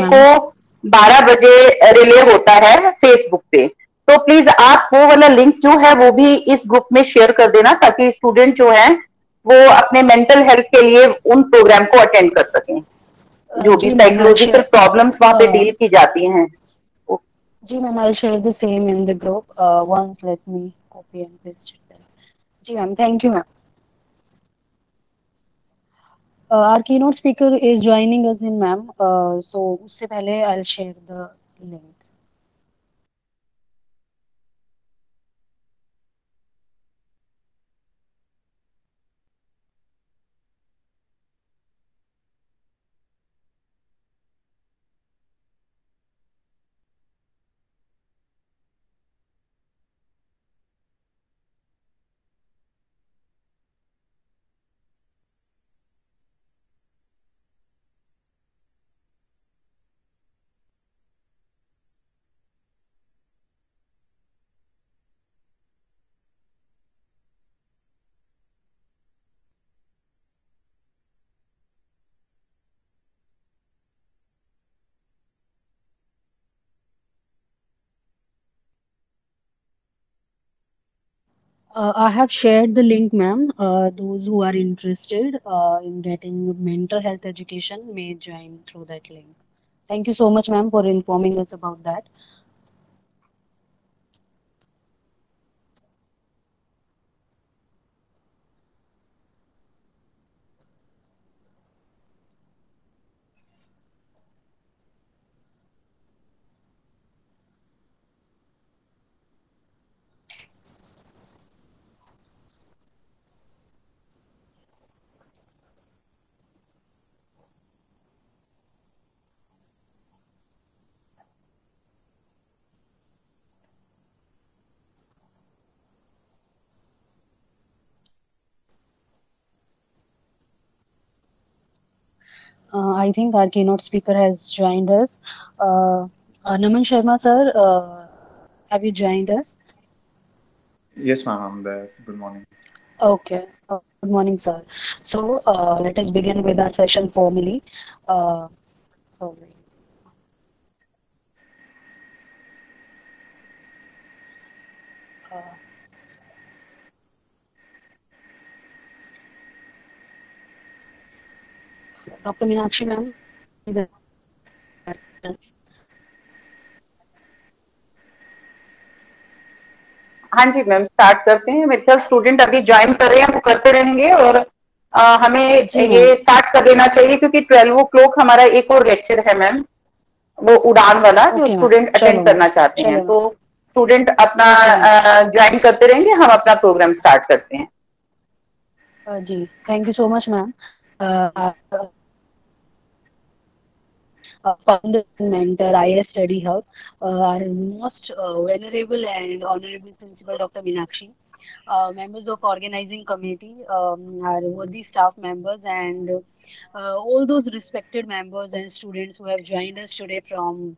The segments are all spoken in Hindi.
को मैम। 12 बजे रिले होता है फेसबुक पे। तो प्लीज आप वो वाला लिंक जो है वो भी इस ग्रुप में शेयर कर देना, ताकि स्टूडेंट जो है वो अपने मेंटल हेल्थ के लिए उन प्रोग्राम को अटेंड कर सकें, जो भी जी ma'am, I psychological share. Problems वहां पे डील की जाती हैं। जी ma'am, I share the same in the group. Once let me copy and paste it there. जी ma'am, thank you ma'am. Our keynote speaker is joining us in ma'am. So उससे पहले I'll share the link. I have shared the link, ma'am. Those who are interested in getting mental health education may join through that link. Thank you so much, ma'am, for informing us about that. I think our keynote speaker has joined us. Naman Sharma, sir, have you joined us? Yes, ma'am, I'm there. Good morning. Okay. Good morning, sir. So let us begin with our session formally. Uh, sorry. Uh, Dr. Meenakshi, ma'am, is it- हाँ जी मैम, स्टार्ट करते हैं। मेरे ख्याल स्टूडेंट अभी ज्वाइन कर रहे हैं, वो करते रहेंगे। और हमें जी ये मैम। स्टार्ट कर देना चाहिए, क्योंकि 12 o'clock हमारा एक और लेक्चर है मैम, वो उड़ान वाला, जो ओके मैम, स्टूडेंट अटेंड चलो मैम, करना चाहते हैं। चलो मैम, तो स्टूडेंट अपना ओके मैम। ज्वाइन करते रहेंगे, हम अपना प्रोग्राम स्टार्ट करते हैं। जी, thank you so much ma'am. Founder and mentor, IS Study Hub, our most venerable and honorable Principal Dr. Meenakshi, members of organizing committee, our worthy staff members, and all those respected members and students who have joined us today from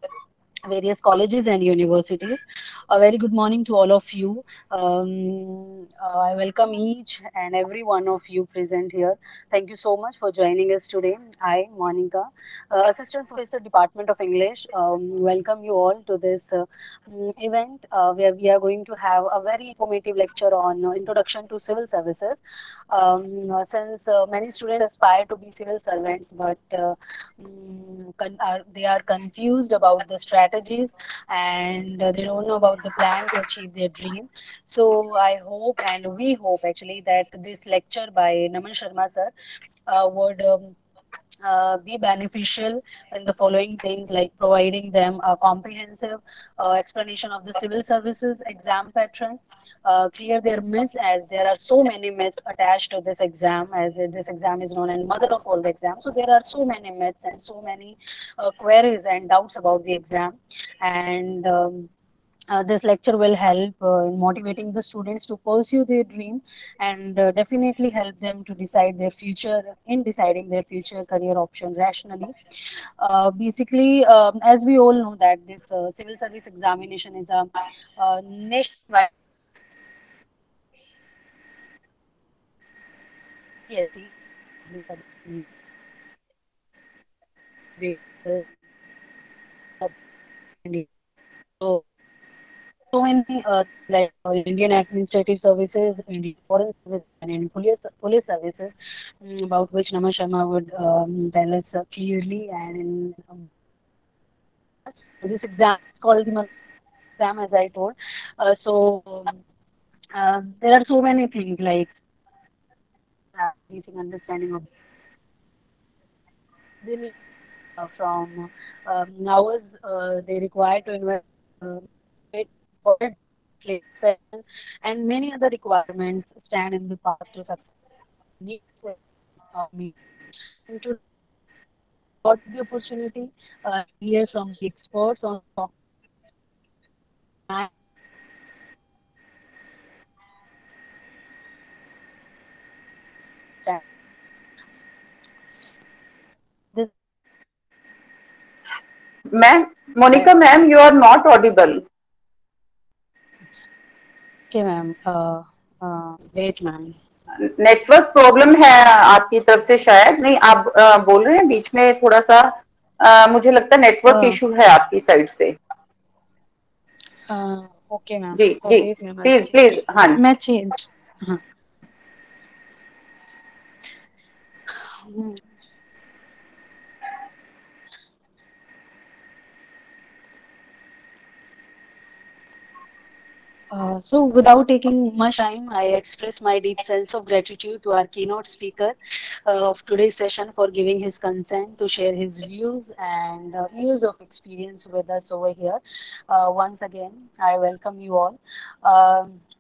various colleges and universities. A very good morning to all of you. I welcome each and every one of you present here. Thank you so much for joining us today. I, Monica, Assistant Professor, Department of English, welcome you all to this event where we are going to have a very informative lecture on Introduction to Civil Services. Since many students aspire to be civil servants, but they are confused about the strategies and they don't know about the plan to achieve their dream. So I hope and we hope actually that this lecture by Naman Sharma sir would be beneficial in the following things, like providing them a comprehensive explanation of the civil services exam pattern, clear their myths, as there are so many myths attached to this exam, as this exam is known as mother of all the exams. So there are so many myths and so many queries and doubts about the exam. And this lecture will help in motivating the students to pursue their dream and definitely help them to decide their future in deciding their future career option rationally. Basically, as we all know that this civil service examination is a nationwide So so many things like Indian Administrative Services, Indian Foreign Service, and Indian Police Services, about which Naman Sharma would tell us clearly. And in this exam is called the exam, as I told. There are so many things like basic understanding of they need from hours they require to invest wait for it, session, and many other requirements stand in the path to success. Need to me. And to got the opportunity to hear from the experts on and this. Ma'am, Monica ma'am, you are not audible. Okay, ma'am. Wait, ma'am. Network problem है आपकी तरफ से शायद नहीं आप बोल रहे हैं बीच में थोड़ा सा मुझे लगता है नेटवर्क Uh, इशू है आपकी साइड से okay, ma'am. जी जी Wait, ma'am. प्लीज प्लीज हाँ मैं change. हाँ. So, without taking much time, I express my deep sense of gratitude to our keynote speaker of today's session for giving his consent to share his views and years of experience with us over here. Once again, I welcome you all.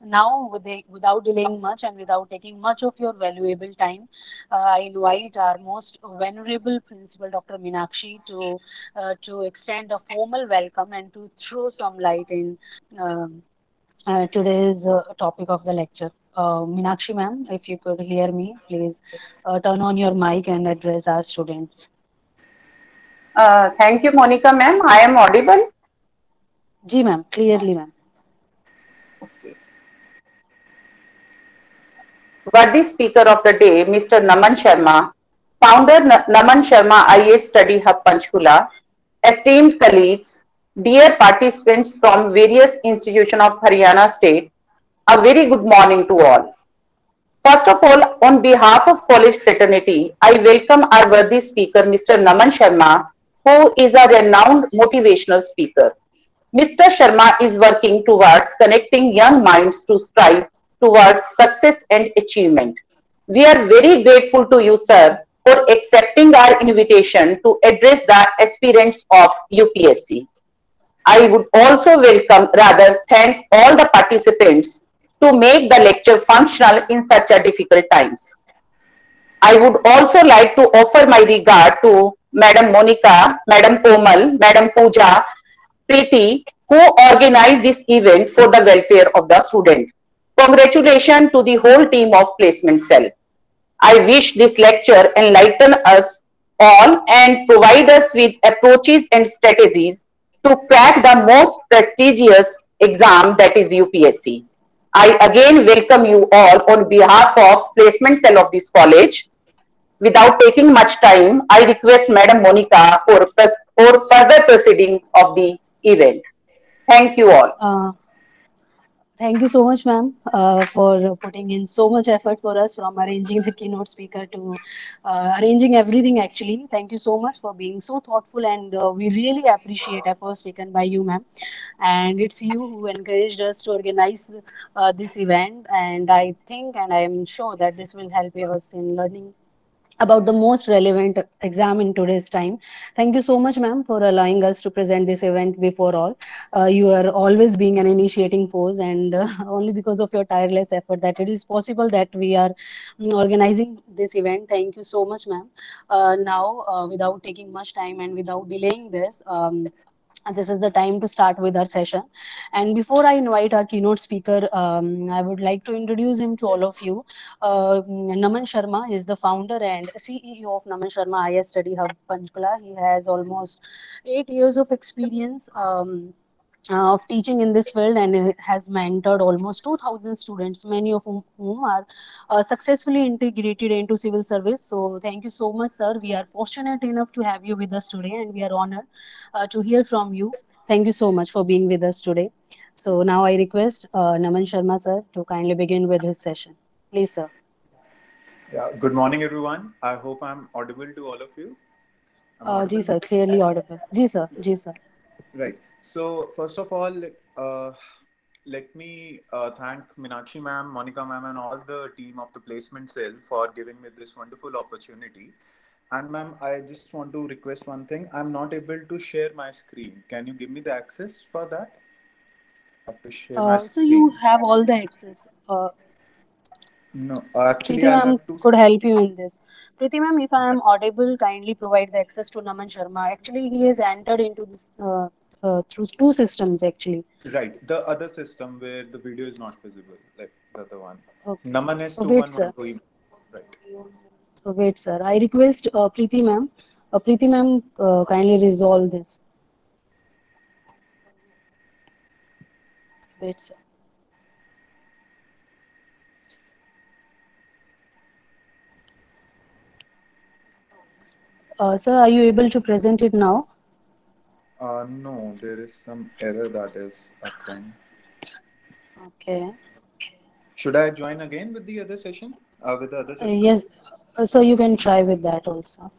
Now, without delaying much and without taking much of your valuable time, I invite our most venerable principal, Dr. Meenakshi, to extend a formal welcome and to throw some light in. Today's topic of the lecture. Meenakshi ma'am, if you could hear me, please turn on your mic and address our students. Thank you Monika ma'am I am audible जी ma'am clearly ma'am Worthy speaker of the day, Mr. Naman Sharma, founder Naman Sharma IAS Study Hub Panchkula, esteemed colleagues, dear participants from various institutions of Haryana state, a very good morning to all. First of all, on behalf of college fraternity, I welcome our worthy speaker, Mr. Naman Sharma, who is a renowned motivational speaker. Mr. Sharma is working towards connecting young minds to strive towards success and achievement. We are very grateful to you, sir, for accepting our invitation to address the aspirants of UPSC. I would also thank all the participants to make the lecture functional in such a difficult times. I would also like to offer my regard to Madam Monica, Madam Komal, Madam Pooja, Preeti, who organized this event for the welfare of the student. Congratulations to the whole team of Placement Cell. I wish this lecture enlighten us all and provide us with approaches and strategies to crack the most prestigious exam, that is UPSC. I again welcome you all on behalf of Placement Cell of this college. Without taking much time, I request Madam Monica for further proceeding of the event. Thank you all. Thank you so much, ma'am, for putting in so much effort for us, from arranging the keynote speaker to arranging everything. Actually, thank you so much for being so thoughtful, and we really appreciate efforts taken by you, ma'am. And it's you who encouraged us to organize this event. And I think, and I am sure that this will help us in learning about the most relevant exam in today's time. Thank you so much, ma'am, for allowing us to present this event before all. You are always being an initiating force, and only because of your tireless effort that it is possible that we are organizing this event. Thank you so much, ma'am. Now, without taking much time and without delaying this, this is the time to start with our session. And before I invite our keynote speaker, I would like to introduce him to all of you. Naman Sharma is the founder and CEO of Naman Sharma IS Study Hub Panchkula. He has almost 8 years of experience. Of teaching in this field, and has mentored almost 2,000 students, many of whom are successfully integrated into civil service. So thank you so much, sir. We are fortunate enough to have you with us today, and we are honored to hear from you. Thank you so much for being with us today. So now I request Naman Sharma sir to kindly begin with his session. Please, sir. Yeah. Good morning, everyone. I hope I'm audible to all of you. Am I Ji audible? sir, clearly audible. Ji sir, ji sir. Right. So first of all, let me thank Meenakshi ma'am, Monica ma'am, and all the team of the placement cell for giving me this wonderful opportunity. And ma'am, I just want to request one thing. I'm not able to share my screen. Can you give me the access for that? I have to share my So you screen. have all the access. No, actually, Preeti I'll ma'am have to. could help you in this. Preeti ma'am, if I am audible, kindly provide the access to Naman Sharma. Actually, he has entered into this through two systems actually. Right, the other system where the video is not visible, like the other one. Okay. Naman S two Wait, one sir. one two. Right. Wait, sir. I request Preeti ma'am. Preeti ma'am, kindly resolve this. Wait, sir. Sir, are you able to present it now? No, there is some error that is occurring. Okay. Should I join again with the other session? With the other system? Yes. So you can try with that also.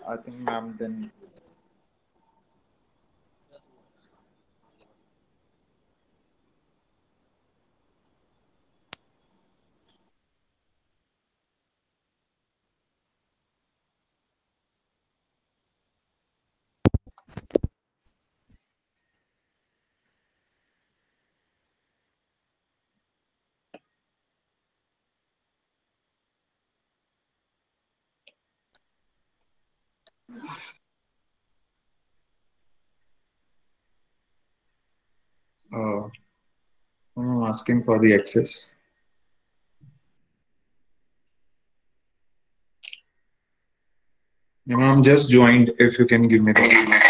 I think, ma'am, then. Uh, I'm asking for the access. Yeah, ma'am, just joined. If you can give me the.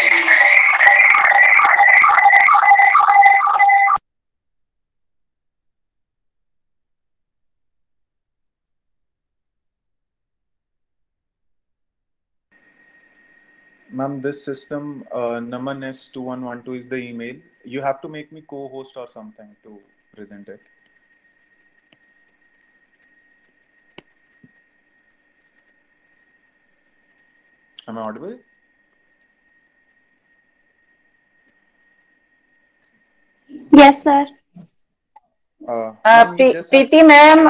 Ma'am, this system, Naman S2112 is the email. You have to make me co-host or something to present it. Am I audible? Yes, sir. Ma'am, you just have. Preeti ma'am,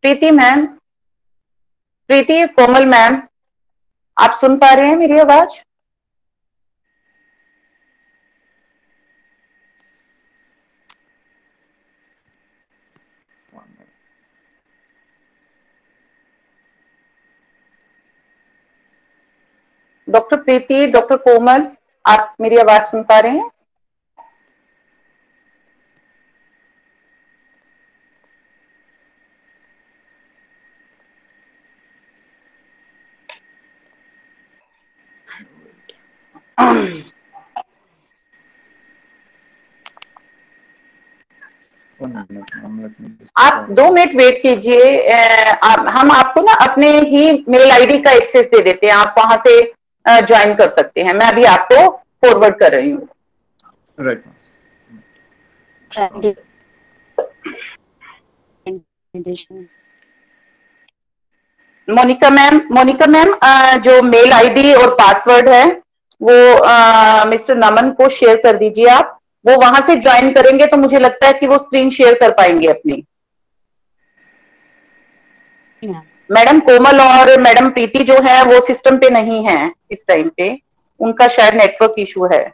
Preeti ma'am, Preeti Komal ma'am, आप सुन पा रहे हैं मेरी आवाज? One minute. डॉक्टर प्रीति, डॉक्टर कोमल, आप मेरी आवाज सुन पा रहे हैं? आप 2 मिनट वेट कीजिए। हम आपको ना अपने ही मेल आईडी का एक्सेस दे देते हैं, आप वहां से ज्वाइन कर सकते हैं। मैं अभी आपको फॉरवर्ड कर रही हूँ। Right. मोनिका मैम, जो मेल आईडी और पासवर्ड है वो मिस्टर नमन को शेयर कर दीजिए आप। वो वहां से ज्वाइन करेंगे तो मुझे लगता है कि वो स्क्रीन शेयर कर पाएंगे अपनी। मैडम कोमल और मैडम प्रीति जो है वो सिस्टम पे नहीं है इस टाइम पे, उनका शायद नेटवर्क इशू है।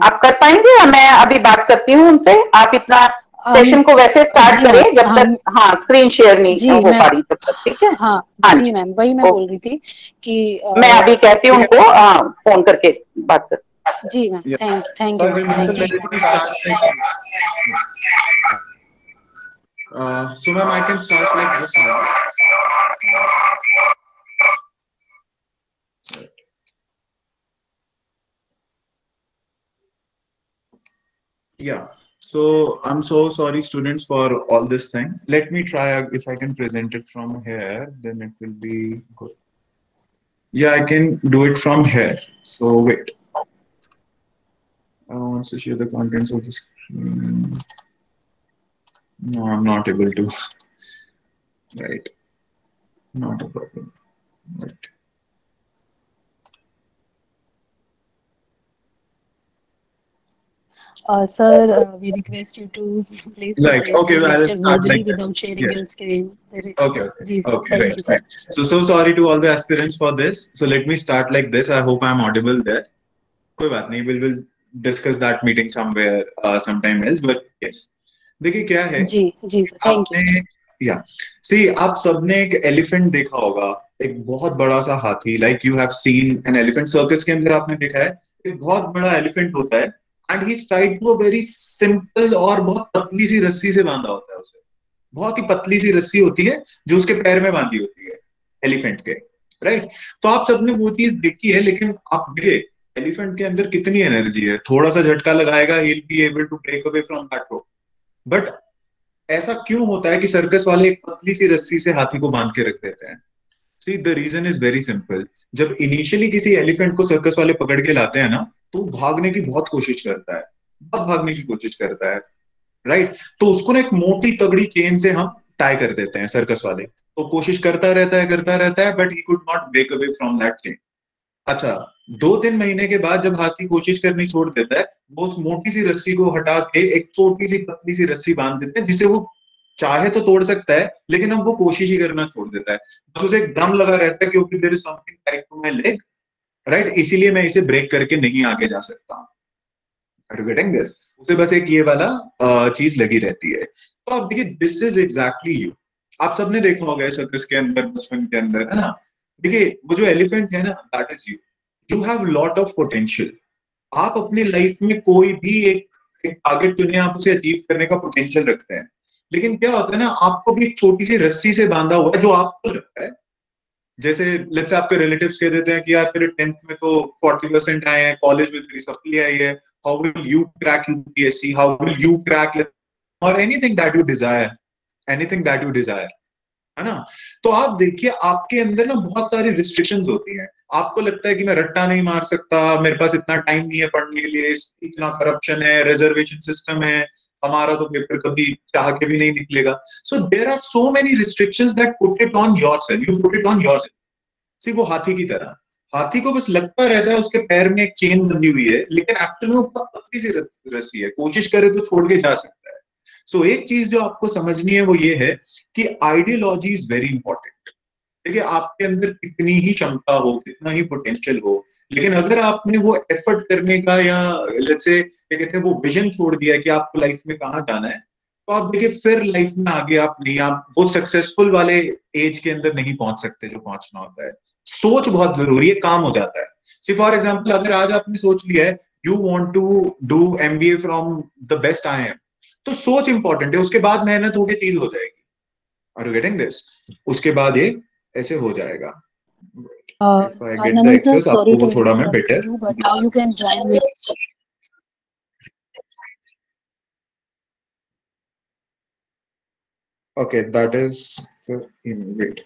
आप कर पाएंगे या मैं अभी बात करती हूँ उनसे? आप इतना सेशन को वैसे स्टार्ट करें जब तक हाँ स्क्रीन शेयर नहीं हो पा रही तब तक, ठीक है? हाँ जी मैम, वही मैं बोल रही थी कि मैं अभी कहती हूँ उनको फोन करके बात कर। जी ma'am, thank you ma'am. So ma'am, I can start like this now. Yeah. So I'm so sorry, students, for all this thing. Let me try if I can present it from here, then it will be good. Yeah, I can do it from here. So wait. wants to share the contents of the screen. No, I'm not able to. Right. Not a problem. Right. Sir, we request you to please Like, proceed okay, your well, lecture let's start verbally like this. without sharing Yes. your screen. Okay, okay, Ji, sir. okay, Thank right, you, sir. right. So sorry to all the aspirants for this. So let me start like this. I hope I'm audible there. कोई बात नहीं, we'll discuss that meeting somewhere sometime else. But yes, देखिए क्या है जी कि सर, थैंक यू। आपने या सी आप सबने एक एलिफेंट देखा होगा, एक बहुत बड़ा सा हाथी, like you have seen an elephant circus के अंदर आपने देखा है एक बहुत बड़ा एलिफेंट होता है and he is tied to a very simple और बहुत पतली सी रस्सी से बांधा होता है उसे, बहुत ही पतली सी रस्सी होती है जो उसके पैर में बांधी होती है एलिफेंट के, राइट। तो आप सबने वो चीज देखी है, लेकिन आप देखिए एलिफेंट के अंदर कितनी एनर्जी है, थोड़ा सा झटका लगाएगा he will be able to break away from that rope. But ऐसा क्यों होता है कि सर्कस वाले एक पतली सी रस्सी से हाथी को बांध के रख देते हैं? See the reason is very simple. जब इनिशियली किसी एलिफेंट को सर्कस वाले पकड़ के लाते हैं ना, तो वो भागने की बहुत कोशिश करता है, बहुत भागने की कोशिश करता है, राइट। तो उसको ना एक मोटी तगड़ी चेन से हम टाई कर देते हैं सर्कस वाले, तो कोशिश करता रहता है but he could not break away from that chain. अच्छा, 2-3 महीने के बाद जब हाथी कोशिश करनी छोड़ देता है, वो उस मोटी सी रस्सी को हटा के एक छोटी सी पतली सी रस्सी बांध देते हैं जिसे वो चाहे तो तोड़ सकता है, लेकिन अब वो कोशिश ही करना छोड़ देता है। बस उसे एक दम लगा रहता है क्योंकि there is something tied to my leg, right, इसीलिए मैं इसे ब्रेक करके नहीं आगे जा सकता। Are you getting this? उसे बस एक ये वाला चीज लगी रहती है। तो आप देखिए दिस इज एग्जैक्टली यू। आप सबने देखा होगा सर्कस के अंदर, बचपन के अंदर, है ना। देखिए वो जो एलिफेंट है ना, that is you. You have lot of potential. आप अपनी लाइफ में कोई भी एक टारगेट चुने, आप उसे अचीव करने का पोटेंशियल रखते हैं, लेकिन क्या होता है ना, आपको भी एक छोटी सी रस्सी से बांधा हुआ है जो आपको लगता है, जैसे लेट्स से आपके रिलेटिव्स कह देते हैं कि यार तेरे 10th में तो 40% आए हैं, कॉलेज में तेरी सप्ली आई है, how will you crack UPSC, how will you crack और एनीथिंग दैट यू डिजायर, है ना। तो आप देखिए आपके अंदर ना बहुत सारी रिस्ट्रिक्शंस होती हैं। आपको लगता है कि मैं रट्टा नहीं मार सकता, मेरे पास इतना टाइम नहीं है पढ़ने के लिए, इतना करप्शन है, रिजर्वेशन सिस्टम है, हमारा तो पेपर कभी चाह के भी नहीं निकलेगा। So there are so many restrictions that put it on yourself, you put it on yourself. See वो हाथी की तरह, हाथी को कुछ लगता रहता है उसके पैर में एक चेन बंधी हुई है, लेकिन एक्चुअल में वो बहुत पतली सी रस्सी है, कोशिश करे तो छोड़ के जा सकता है। सो एक चीज जो आपको समझनी है वो ये है कि आइडियोलॉजी इज वेरी इंपॉर्टेंट। देखिए आपके अंदर कितनी ही क्षमता हो, कितना ही पोटेंशियल हो, लेकिन अगर आपने वो एफर्ट करने का या लेट्स से क्या कहते हैं वो विजन छोड़ दिया है कि आपको लाइफ में कहाँ जाना है, तो आप देखिए फिर लाइफ में आगे आप नहीं, आप वो सक्सेसफुल वाले एज के अंदर नहीं पहुंच सकते जो पहुंचना होता है। सोच बहुत जरूरी है, काम हो जाता है। सी फॉर एग्जाम्पल अगर आज आपने सोच लिया है you want to do MBA from the best I am, तो सोच इंपॉर्टेंट है, उसके बाद मेहनत होकर चीज हो जाएगी। Are you getting this? उसके बाद ये ऐसे हो जाएगा। If I get the Naman sir, access sorry आपको to वो थोड़ा मैं interrupt better you, but now दिखा you सकता can join with. हूँ। ओके दैट इज वेट,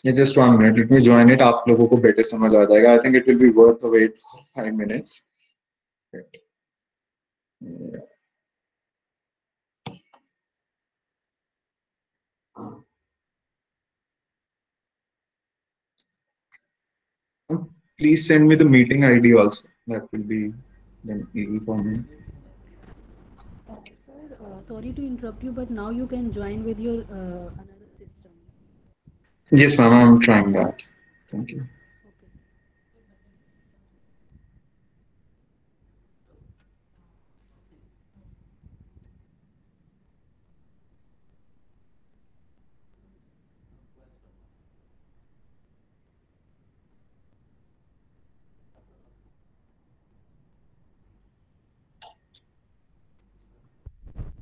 ये just 1 minute, let me join it, आप लोगों को बेटर समझ आ जाएगा। I think it will be worth the wait for 5 minutes. Please send me the meeting ID also. That will be then easy for me. Sir, sorry to interrupt you, but now you can join with your another system. Yes, ma'am, I'm trying that. Thank you. Okay.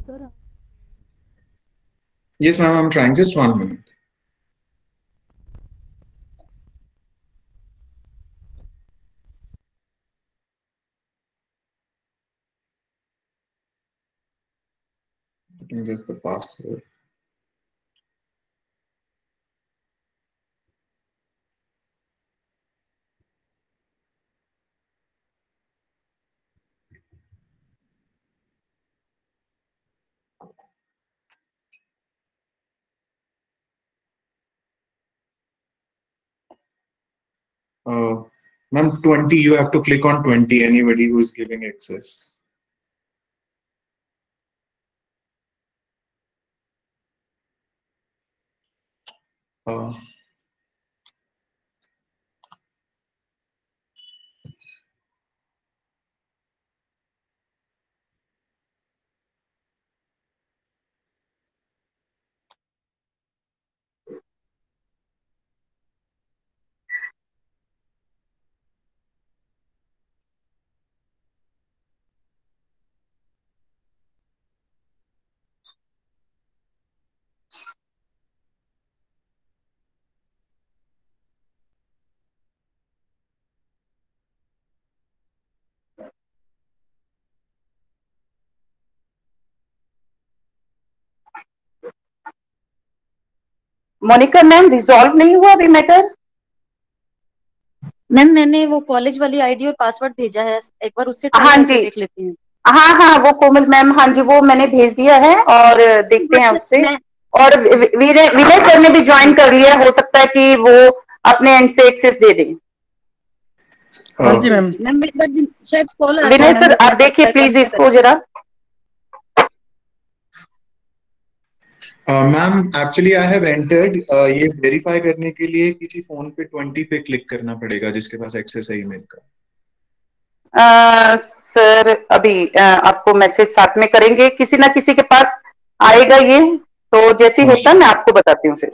Sir, Yes, ma'am, I'm trying. Just 1 minute. Putting just the password. Ma'am, 20, you have to click on 20, anybody who is giving access. Monika ma'am, resolve नहीं हुआ अभी मैटर? मैम मैंने वो कॉलेज वाली आईडी और पासवर्ड भेजा है, एक बार उससे ट्राई हाँ करके जी, देख लेती हूँ। हाँ हाँ, वो कोमल मैम, हाँ जी, वो मैंने भेज दिया है और देखते हैं उससे। और विनय सर ने भी ज्वाइन कर लिया, हो सकता है कि वो अपने एंड से एक्सेस दे दें। हाँ जी मैम। मैम एक बार शायद कॉल आ रहा है, विनय सर, मैम आप देखिए प्लीज इसको जरा। Ma'am, actually I have entered, ये वेरीफाई करने के लिए किसी फोन पे 20 पे क्लिक करना पड़ेगा जिसके पास एक्सेस है ईमेल का। सर अभी आपको मैसेज साथ में करेंगे, किसी ना किसी के पास आएगा ये, तो जैसे ही होता है मैं आपको बताती हूँ फिर।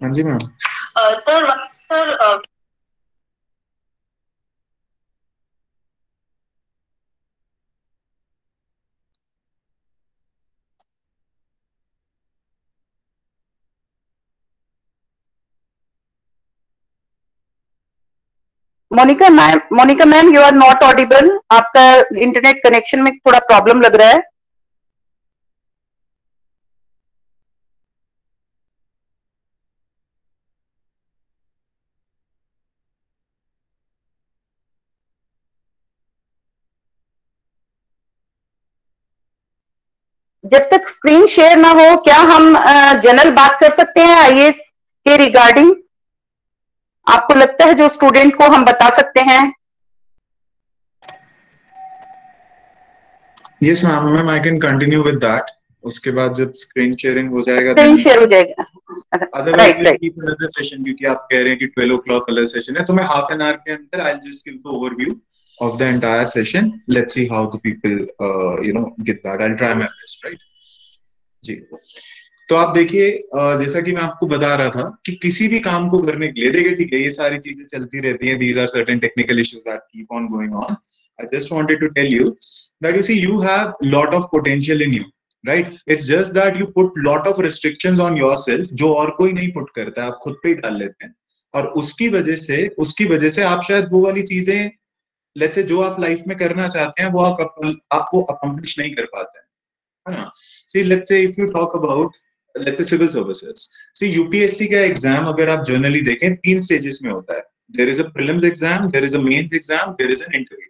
हाँ जी ma'am. Sir Monika ma'am, you are not audible, आपका इंटरनेट कनेक्शन में थोड़ा प्रॉब्लम लग रहा है। जब तक स्क्रीन शेयर ना हो, क्या हम जनरल बात कर सकते हैं आईएएस के रिगार्डिंग? आपको लगता है जो स्टूडेंट को हम बता सकते हैं? Yes ma'am, ma'am I can continue with that. उसके बाद जब स्क्रीन शेयरिंग हो जाएगा, स्क्रीन शेयर हो जाएगा, otherwise will keep another session, क्योंकि आप कह रहे हैं कि 12 o'clock अलग सेशन है, तो मैं हाफ एन आवर के अंदर I will just give the overview of the entire session. Let's see how the people get that. I'll try my best, right? जी। तो आप देखिए, जैसा कि मैं आपको बता रहा था कि किसी भी काम को करने के लिए, देखिए ठीक है, ये सारी चीजें चलती रहती हैं, these are certain technical issues that keep on going on. I just wanted to tell you that you see you have lot of potential in you, right? It's just that you put lot of restrictions on yourself जो और कोई नहीं put करता, आप खुद पे ही डाल लेते हैं, और उसकी वजह से आप शायद वो वाली चीजें, लेट्स से जो आप लाइफ में करना चाहते हैं, वो आपको अकम्प्लिश नहीं कर पाते हैं, है ना? See let's say if you talk about let's say civil services, see UPSC का एग्जाम अगर आप जनरली देखें 3 स्टेजेस में होता है। There is a prelims exam, there is a mains exam, there is an interview,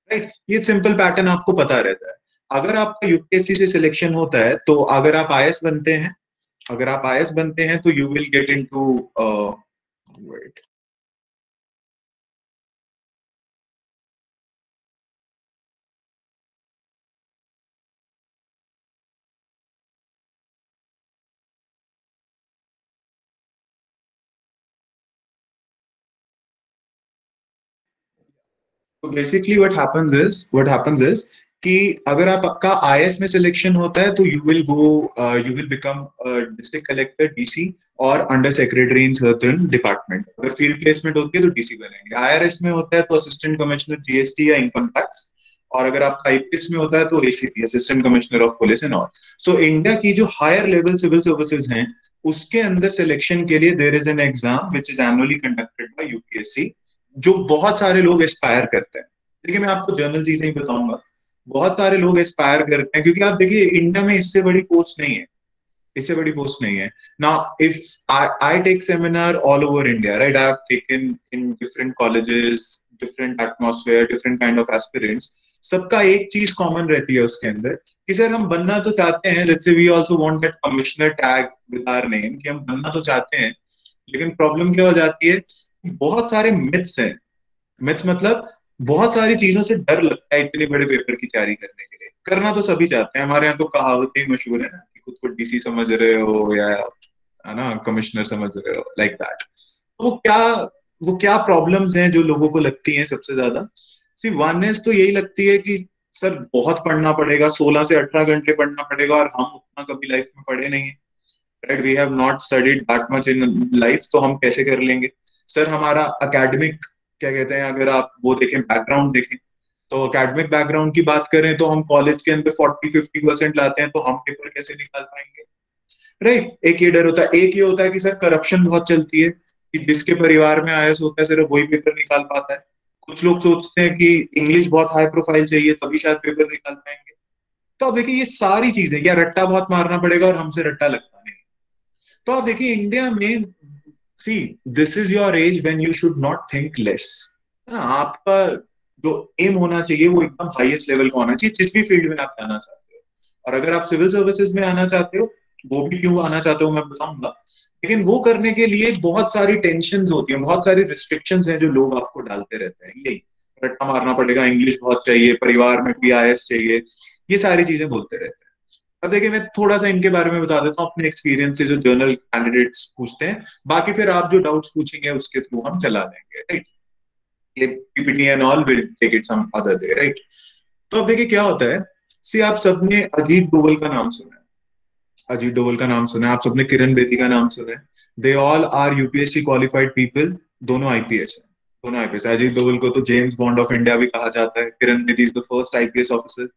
right? ये सिंपल पैटर्न आपको पता रहता है। अगर आपका यूपीएससी से सिलेक्शन होता है, तो अगर आप आईएएस बनते हैं, तो you will get into wait तो बेसिकली व्हाट हैपेंस इज कि अगर आपका आईएएस में सिलेक्शन होता है, तो you will become district collector, DC, और under secretary in certain department. अगर फील्ड प्लेसमेंट होती है तो डीसी बनेंगे। आईआरएस में होता है तो असिस्टेंट कमिश्नर जीएसटी या इनकम टैक्स, और अगर आपका आईपीएस में होता है तो ACP, assistant commissioner of police and all. So India की जो हायर लेवल सिविल सर्विसेज हैं, उसके अंदर सिलेक्शन के लिए there is an exam which is annually conducted by UPSC, जो बहुत सारे लोग एस्पायर करते हैं। देखिए, मैं आपको जनरल चीजें ही बताऊंगा। बहुत सारे लोग एस्पायर करते हैं, क्योंकि आप देखिए इंडिया में इससे बड़ी पोस्ट नहीं है। Now if I take seminar all over India, right? I have taken in different colleges, different atmosphere, different kind of aspirants. सबका एक चीज कॉमन रहती है उसके अंदर कि सर हम बनना तो चाहते हैं, let's say we also want that commissioner tag with our name, कि हम बनना तो चाहते हैं, लेकिन प्रॉब्लम क्या हो जाती है, बहुत सारे मिथ्स हैं। मिथ्स मतलब बहुत सारी चीजों से डर लगता है इतने बड़े पेपर की तैयारी करने के लिए। करना तो सभी चाहते हैं, हमारे यहाँ तो कहावतें मशहूर है ना कि खुद को डीसी समझ रहे हो या है ना कमिश्नर समझ रहे हो, लाइक दैट। वो क्या प्रॉब्लम्स हैं जो लोगों को लगती हैं सबसे ज्यादा? सी वननेस तो यही लगती है कि सर बहुत पढ़ना पड़ेगा, 16 से 18 घंटे पढ़ना पड़ेगा, और हम उतना कभी लाइफ में पढ़े नहीं है, right? We have not studied that much in life, तो हम कैसे कर लेंगे? सर हमारा अकेडमिक क्या कहते हैं, अगर आप वो देखें, बैकग्राउंड देखें, तो अकेडमिक बैकग्राउंड की बात करें तो हम कॉलेज के अंदर 40-50% लाते हैं, तो हम पेपर कैसे निकाल पाएंगे, राइट? एक ये डर होता है। एक ये होता है कि सर करप्शन बहुत चलती है, कि जिसके परिवार में आईएएस होता है सिर्फ वही पेपर निकाल पाता है। कुछ लोग सोचते हैं कि इंग्लिश बहुत हाई प्रोफाइल चाहिए तभी शायद पेपर निकाल पाएंगे। तो अब देखिए ये सारी चीजें, या रट्टा बहुत मारना पड़ेगा और हमसे रट्टा लगता नहीं। तो आप देखिए इंडिया में, सी this is your age when you should not think less. आपका जो एम होना चाहिए वो एकदम हाईएस्ट लेवल का होना चाहिए, जिस भी फील्ड में आप जाना चाहते हो। और अगर आप सिविल सर्विसेज में आना चाहते हो, वो भी क्यों आना चाहते हो मैं बताऊंगा, लेकिन वो करने के लिए बहुत सारी टेंशन्स होती हैं, बहुत सारी रिस्ट्रिक्शंस हैं जो लोग आपको डालते रहते हैं। यही रट्टा मारना पड़ेगा, इंग्लिश बहुत चाहिए, परिवार में कोई आईएएस चाहिए, ये सारी चीजें बोलते रहते हैं। अब देखिए मैं थोड़ा सा इनके बारे में बता देता हूँ अपने एक्सपीरियंस से, जो जर्नल कैंडिडेट्स पूछते हैं। बाकी फिर आप जो डाउट्स पूछेंगे उसके थ्रू हम चला लेंगे, राइट? ये PPT and all will take it some other day, right? तो अब देखिए क्या होता है, सी आप सबने अजीत डोवल का नाम सुना है, अजीत डोवल का नाम सुना है, आप सबने किरण बेदी का नाम सुना है। They all are UPSC qualified people, दोनों आईपीएस है, दोनों आईपीएस। अजीत डोवल को तो जेम्स बॉन्ड ऑफ इंडिया भी कहा जाता है। Kiran Bedi is the first IPS officer,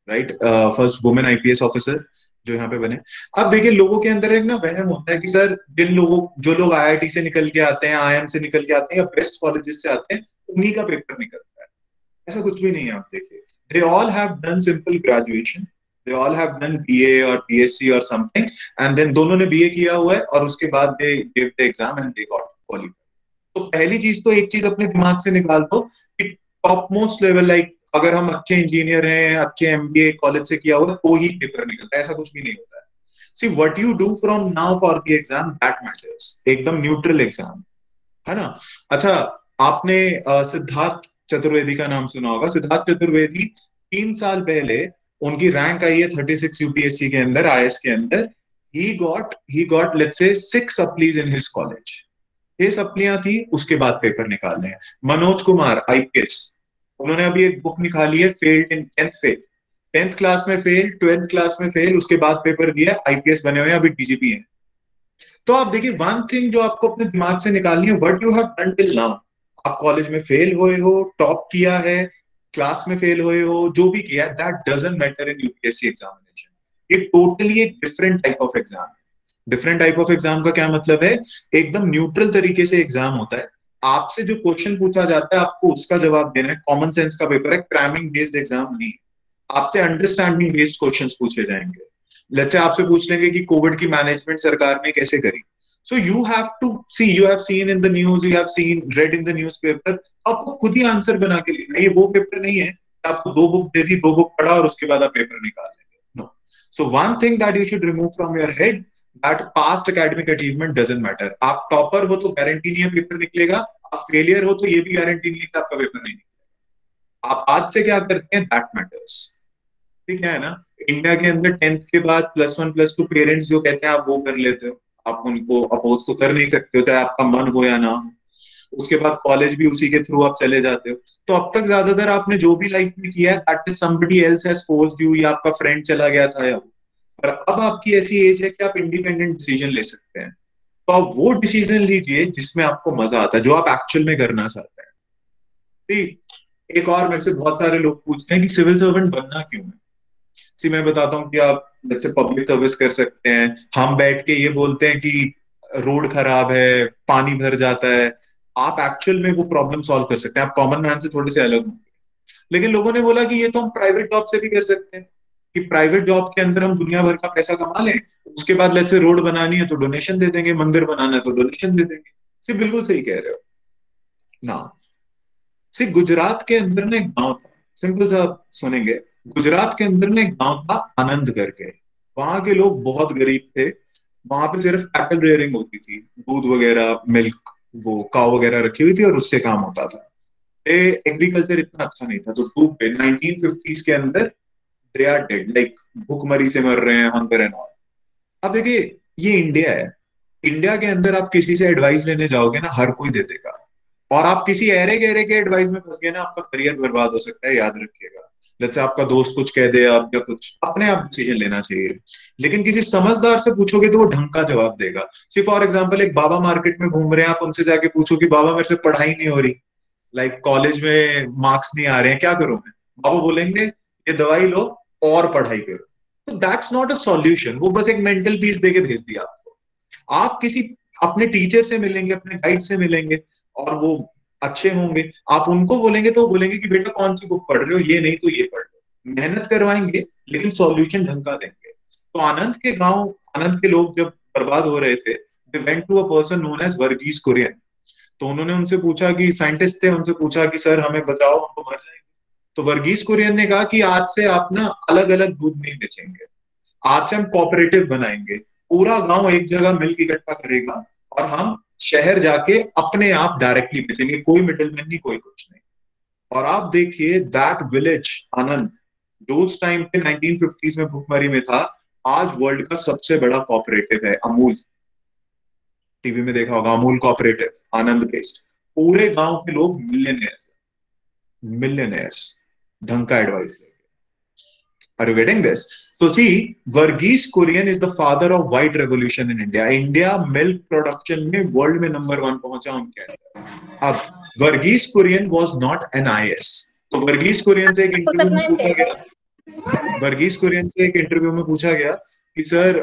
right? First women IPS officer जो यहाँ पे बने। अब देखिए लोगों के अंदर एक ना वहम होता है कि सर जो लोग आईआईटी से निकल के आते हैं, आईएम से निकल के आते हैं, या बेस्ट कॉलेजेस से आते हैं, उन्हीं का पेपर निकलता है। ऐसा कुछ भी नहीं है। आप देखिए they all have done simple graduation, they all have done BA or BSc or something, and then दोनों ने BA किया हुआ है और उसके बाद they gave the exam and they got qualified। तो पहली चीज तो एक चीज अपने दिमाग से निकाल दो कि टॉप मोस्ट लेवल, लाइक अगर हम अच्छे इंजीनियर हैं, अच्छे MBA कॉलेज से किया हुआ तो ही पेपर निकलता है, ऐसा कुछ भी नहीं होता है। See what you do from now for the exam that matters, एकदम न्यूट्रल एग्जाम है ना। अच्छा आपने सिद्धार्थ चतुर्वेदी का नाम सुना होगा। सिद्धार्थ चतुर्वेदी 3 साल पहले उनकी रैंक आई है 36 यूपीएससी के अंदर, आईएएस के अंदर। he got let's say 6 सप्लीज in his college, 6 सप्लियां थी, उसके बाद पेपर निकालने हैं। मनोज कुमार आईपीएस, उन्होंने अभी एक बुक निकाली है, फेल्ड इन 10th क्लास में फेल, 12th क्लास में फेल, उसके बाद पेपर दिया, आईपीएस बने हुए हैं, अभी डीजीपी हैं। तो आप देखिए वन थिंग जो आपको अपने दिमाग से निकालनी है, what you have done till now. आप कॉलेज में फेल हुए हो, टॉप किया है, क्लास में फेल हुए हो, जो भी किया, that doesn't matter in UPSC examination. ये टोटली एक डिफरेंट टाइप ऑफ एग्जाम है। डिफरेंट टाइप ऑफ एग्जाम का क्या मतलब है, एकदम न्यूट्रल तरीके से एग्जाम होता है। आपसे जो क्वेश्चन पूछा जाता है आपको उसका जवाब देना है, कॉमन सेंस का पेपर है, क्रैमिंग बेस्ड एग्जाम नहीं। आपसे अंडरस्टैंडिंग बेस्ड क्वेश्चंस पूछे जाएंगे। लेट्स से आपसे पूछ लेंगे कि कोविड की मैनेजमेंट सरकार ने कैसे करी। So you have to see, you have seen in the news, you have seen, read in the newspaper, आपको खुद ही आंसर बना के लिखना है। ये वो पेपर नहीं है आपको 2 बुक दे दी, 2 बुक पढ़ा और उसके बाद आप पेपर निकाल लेंगे। No. So one thing that you should remove from your head, that past academic achievement doesn't matter। आप टॉपर हो तो गारंटी नहीं है पेपर निकलेगा, आप फेलियर हो तो ये भी गारंटी नहीं है कि आपका पेपर नहीं निकलेगा। आप आज से क्या करते हैं, that matters। ठीक है ना। इंडिया के अंदर 10th के बाद +1 +2 पेरेंट्स जो कहते हैं आप वो कर लेते हो, आप उनको अपोज तो कर नहीं सकते हो, चाहे आपका मन हो या ना हो। उसके बाद कॉलेज भी उसी के थ्रू आप चले जाते हो। तो अब तक ज्यादातर आपने जो भी लाइफ में किया है, that is somebody else has forced you, या आपका फ्रेंड चला गया था या। पर अब आपकी ऐसी एज है कि आप इंडिपेंडेंट डिसीजन ले सकते हैं। तो आप वो डिसीजन लीजिए जिसमें आपको मजा आता है, जो आप एक्चुअल में करना चाहते हैं। ठीक। एक और मेरे से बहुत सारे लोग पूछते हैं कि सिविल सर्वेंट बनना क्यों है। सी मैं बताता हूँ कि आप जैसे पब्लिक सर्विस कर सकते हैं। हम बैठ के ये बोलते हैं कि रोड खराब है, पानी भर जाता है, आप एक्चुअल में वो प्रॉब्लम सॉल्व कर सकते हैं। आप कॉमन मैन से थोड़े से अलग होंगे। लेकिन लोगों ने बोला कि ये तो हम प्राइवेट जॉब से भी कर सकते हैं, कि प्राइवेट जॉब के अंदर हम दुनिया भर का पैसा कमा लें, उसके बाद लेट्स से रोड बनानी है तो डोनेशन दे देंगे, मंदिर बनाना है तो डोनेशन दे देंगे। सी बिल्कुल सही कह रहे हो ना। सी गुजरात के अंदर ना एक गांव था, सिंपल सा सुनेंगे। गुजरात के अंदर में एक गांव था आनंद करके, वहां के लोग बहुत गरीब थे, वहां पे सिर्फ कैटल रेयरिंग होती थी, दूध वगैरह मिल्क वो काव वगैरह रखी हुई थी और उससे काम होता था। एग्रीकल्चर इतना अच्छा नहीं था, तो डूब पे 1950s के अंदर दे आर डेड, लाइक भूखमरी से मर रहे हैं, हंगर एंड ऑल। अब देखिए ये इंडिया है, इंडिया के अंदर आप किसी से एडवाइस लेने जाओगे ना, हर कोई दे देगा, और आप किसी ऐरे गहरे के एडवाइस में फंस गए ना, आपका करियर बर्बाद हो सकता है, याद रखिएगा। जैसे आपका दोस्त कुछ कह दे आप, या कुछ अपने आप डिसीजन लेना चाहिए, लेकिन किसी समझदार से पूछोगे तो वो ढंग का जवाब देगा। सी फॉर एग्जाम्पल एक बाबा मार्केट में घूम रहे हैं, आप उनसे जाके पूछो कि बाबा मेरे से पढ़ाई नहीं हो रही, लाइक कॉलेज में मार्क्स नहीं आ रहे हैं, क्या करूं मैं? बाबा बोलेंगे ये दवाई लो और पढ़ाई करो। तो दैट्स नॉट अ सॉल्यूशन, वो बस एक मेंटल पीस देके भेज दिया आपको। आप किसी अपने टीचर से मिलेंगे, अपने गाइड से मिलेंगे, और वो अच्छे होंगे, आप उनको बोलेंगे तो वो बोलेंगे कि बेटा कौन सी बुक पढ़ रहे हो, ये नहीं तो ये पढ़ लो, मेहनत करवाएंगे लेकिन सॉल्यूशन ढंग का देंगे। तो आनंद के लोग जब बर्बाद हो रहे थे, they went to a person known as Verghese Kurien. तो उन्होंने उनसे पूछा कि साइंटिस्ट थे, उनसे पूछा कि सर हमें बचाओ, हम तो मर जाएंगे। तो वर्गीस कुरियन ने कहा कि आज से आप ना अलग अलग दूध नहीं बेचेंगे, आज से हम कोऑपरेटिव बनाएंगे, पूरा गांव एक जगह मिल्क इकट्ठा करेगा और हम शहर जाके अपने आप डायरेक्टली बेचेंगे, कोई मिडिलमैन नहीं, कोई कुछ नहीं। और आप देखिए दैट विलेज आनंद जो उस टाइम पे 1950s में भूखमरी में था, आज वर्ल्ड का सबसे बड़ा कोऑपरेटिव है। अमूल, टीवी में देखा होगा, अमूल कोऑपरेटिव, आनंद बेस्ड, पूरे गांव के लोग मिलियनेयर्स, मिलियनेयर्स, ढंग का एडवाइस लेंगे। Are you getting this? So see, Verghese Kurian is the father of white revolution in India. India milk production में वर्ल्ड में नंबर 1 पहुंचा उनके अंदर। अब Varghese Kurien was not an IS, तो वर्गीस कुरियन से एक इंटरव्यू में पूछा गया, वर्गीस कुरियन से एक इंटरव्यू में पूछा गया कि सर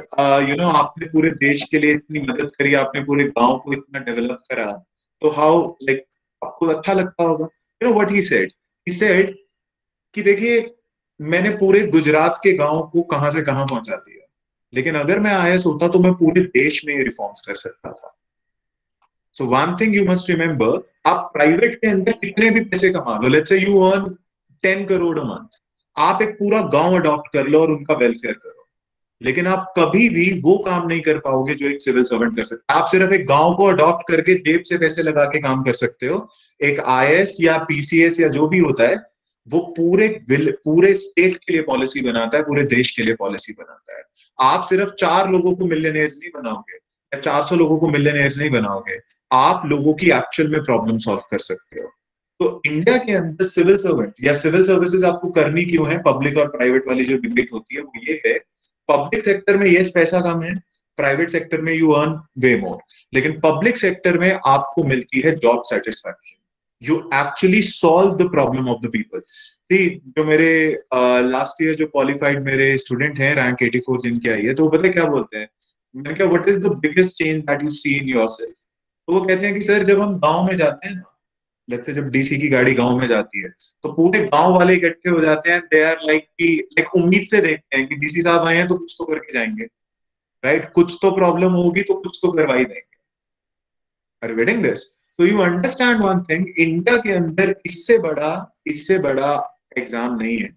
आपने पूरे देश के लिए इतनी मदद करी, आपने पूरे गांव को इतना डेवलप करा, तो हाउ लाइक आपको अच्छा लगता होगा। You know what he said कि देखिए मैंने पूरे गुजरात के गांव को कहां से कहां पहुंचा दिया, लेकिन अगर मैं आईएएस होता तो मैं पूरे देश में रिफॉर्म्स कर सकता था। So one thing you must remember, आप प्राइवेट के अंदर कितने भी पैसे कमा लो, let's say you earn 10 crore a month, आप एक पूरा गांव अडॉप्ट कर लो और उनका वेलफेयर करो, लेकिन आप कभी भी वो काम नहीं कर पाओगे जो एक सिविल सर्वेंट कर सकता है। आप सिर्फ एक गांव को अडॉप्ट करके जेब से पैसे लगा के काम कर सकते हो। एक आईएएस या पीसीएस या जो भी होता है, वो पूरे स्टेट के लिए पॉलिसी बनाता है, पूरे देश के लिए पॉलिसी बनाता है। आप सिर्फ 4 लोगों को मिलियनेयर्स नहीं बनाओगे या 400 लोगों को मिलियनेयर्स नहीं बनाओगे, आप लोगों की एक्चुअल में प्रॉब्लम सॉल्व कर सकते हो। तो इंडिया के अंदर सिविल सर्वेंट या सिविल सर्विसेज आपको करनी क्यों है, पब्लिक और प्राइवेट वाली जो डिबेट होती है वो ये है, पब्लिक सेक्टर में यस पैसा कम है, प्राइवेट सेक्टर में यू अर्न वे मोर, लेकिन पब्लिक सेक्टर में आपको मिलती है job satisfaction, you actually solve the problem of the people. See, जो मेरे लास्ट ईयर जो क्वालिफाइड मेरे स्टूडेंट हैं, रैंक 84 जिनके आई है, तो वो पता है क्या बोलते हैं, मैंने कहा what is the biggest change that you see in yourself? तो वो कहते हैं कि सर जब हम गांव में जाते हैं ना, लेट्स से जब डीसी की गाड़ी गांव में जाती है, तो पूरे गांव वाले इकट्ठे हो जाते हैं, दे आर लाइक उम्मीद से देखते हैं कि डीसी साहब आए हैं तो कुछ तो करके जाएंगे, राइट? कुछ तो प्रॉब्लम होगी तो कुछ तो करवा ही देंगे। Are you getting this? So you understand one thing, India के अंदर इससे बड़ा एग्जाम नहीं है,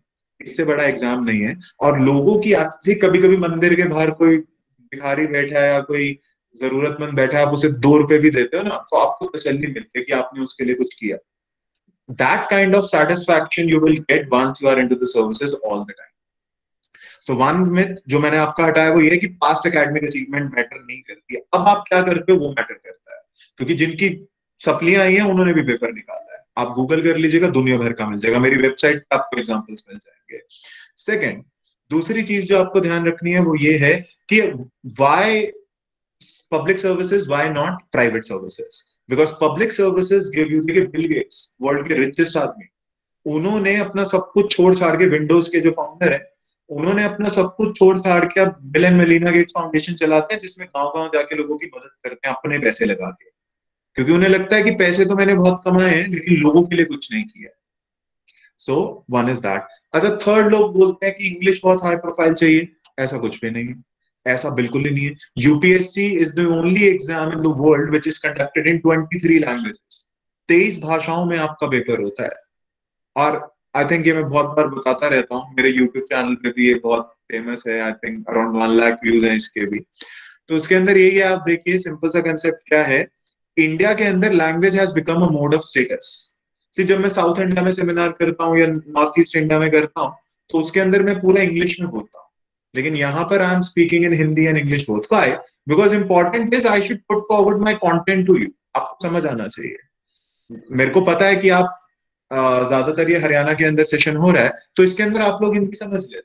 इससे बड़ा एग्जाम नहीं है। और लोगों की आपसे कभी कभी मंदिर के बाहर कोई भिखारी बैठा है या कोई जरूरतमंद बैठा है, आप उसे 2 रुपए भी देते हो ना, तो आपको तसल्ली मिलती है कि आपने उसके लिए कुछ किया। That kind of satisfaction you will get once you are into the services all the time. So one myth जो मैंने आपका हटाया वो ये है कि पास्ट एकेडमिक अचीवमेंट मैटर नहीं करती, अब आप क्या करते हो वो मैटर करता है, क्योंकि जिनकी सप्लियां आई हैं उन्होंने भी पेपर निकाला है। आप गूगल कर लीजिएगा, दुनिया भर का मिल जाएगा, मेरी वेबसाइट पे आपको एग्जांपल्स मिल जाएंगे। सेकंड, दूसरी चीज जो आपको ध्यान रखनी है वो ये है कि why public services, why not private services? Because public services give you, देखिए बिल गेट्स वर्ल्ड के रिचेस्ट आदमी, उन्होंने अपना सब कुछ छोड़ छाड़ के, विंडोज के जो फाउंडर है उन्होंने अपना सब कुछ छोड़ छाड़ के अब bill and Melinda Gates foundation चलाते हैं, जिसमें गांव गांव जाके लोगों की मदद करते हैं अपने पैसे लगा के, क्योंकि उन्हें लगता है कि पैसे तो मैंने बहुत कमाए हैं लेकिन लोगों के लिए कुछ नहीं किया। So one is that. अच्छा, थर्ड, लोग बोलते हैं कि इंग्लिश बहुत हाई प्रोफाइल चाहिए, ऐसा कुछ भी नहीं है, ऐसा बिल्कुल ही नहीं है। UPSC is the only exam in the world which is conducted in 23 languages, 23 भाषाओं में आपका पेपर होता है। और आई थिंक ये मैं बहुत बार बताता रहता हूँ, मेरे यूट्यूब चैनल पे भी ये बहुत फेमस है, I think around 1 lakh views हैं इसके भी। तो उसके अंदर यही है, आप देखिए सिंपल सा कंसेप्ट क्या है, इंडिया के अंदर language has become a mode of status. See जब मैं साउथ इंडिया में सेमिनार करता हूँ या नॉर्थ ईस्ट इंडिया में करता हूँ, तो उसके अंदर मैं पूरा इंग्लिश में बोलता हूँ, लेकिन यहाँ पर I am speaking in Hindi and English both. Why? Because important is I should put forward my content to you. आपको समझ आना चाहिए। मेरे को पता है कि आप ज्यादातर ये हरियाणा के अंदर सेशन हो रहा है, तो इसके अंदर आप लोग हिंदी समझ लेते हैं,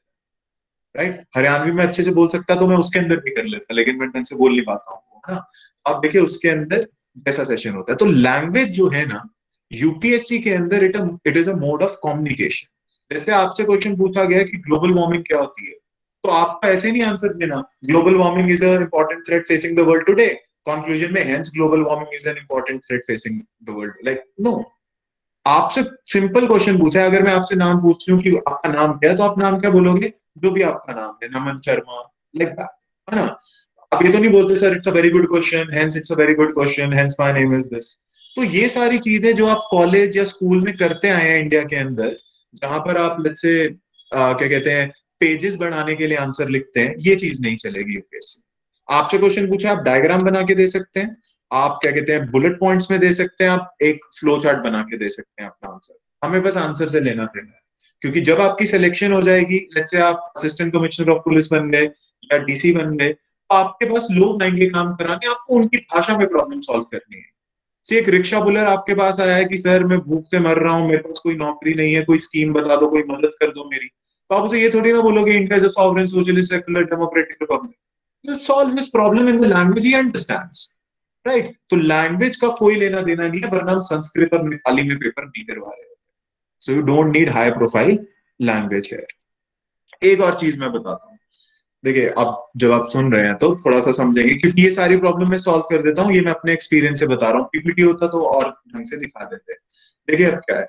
राइट? हरियाणवी में अच्छे से बोल सकता तो मैं उसके अंदर भी कर लेता, लेकिन मैं ढंग से बोल नहीं पाता हूँ, है ना? आप देखिए उसके अंदर जैसा सेशन होता है। तो लैंग्वेज जो है ना, यूपीएससी के अंदर it is a mode of communication. जैसे आपसे क्वेश्चन पूछा गया कि ग्लोबल वार्मिंग क्या होती है, तो आपका ऐसे नहीं आंसर देना global warming is a important threat facing the world today, conclusion में hence global warming is an important threat facing the world, like no. आपसे सिंपल क्वेश्चन पूछा है, अगर मैं आपसे नाम पूछ रही हूँ कि आपका नाम क्या है, तो आप नाम क्या बोलोगे? जो भी आपका नाम है, नमन शर्मा, लाइक दैट, है ना? आप ये तो नहीं बोलते sir it's a very good question, hence it's a very good question, hence my name is this. तो ये सारी चीजें जो आप कॉलेज या स्कूल में करते आए हैं इंडिया के अंदर, जहां पर आप लेट्स से क्या कहते हैं पेजेस बढ़ाने के लिए आंसर लिखते हैं, ये चीज नहीं चलेगी यूपीएससी। आपसे क्वेश्चन पूछा, आप डायग्राम बना के दे सकते हैं, आप क्या कहते हैं बुलेट पॉइंट्स में दे सकते हैं, आप एक फ्लो चार्ट बना के दे सकते हैं अपना आंसर। हमें बस आंसर से लेना देना है, क्योंकि जब आपकी सिलेक्शन हो जाएगी, लेट्स से आप असिस्टेंट कमिश्नर ऑफ पुलिस बन गए या डीसी बन गए, तो आपके पास लोग आएंगे काम कराने, आपको उनकी भाषा में प्रॉब्लम सॉल्व करनी है। से एक रिक्शा पुलर आपके पास आया है कि सर मैं भूख से मर रहा हूँ, मेरे पास कोई नौकरी नहीं है, कोई स्कीम बता दो, कोई मदद कर दो मेरी, तो आप उसे ये थोड़ी ना बोलोगे India is a sovereign socialist secular democratic Republic. You solve this problem in the language he understands, right? तो लैंग्वेज का कोई लेना देना नहीं है, वरना हम संस्कृत और नेपाली में पेपर नहीं करवा रहे होते। So you don't need high profile language है। एक और चीज मैं बताता हूँ, देखिए अब जब आप सुन रहे हैं तो थोड़ा सा समझेंगे, क्योंकि ये सारी प्रॉब्लम मैं सॉल्व कर देता हूँ, ये मैं अपने एक्सपीरियंस से बता रहा हूँ, पीपीटी होता तो और ढंग से दिखा देते। देखिए अब क्या है,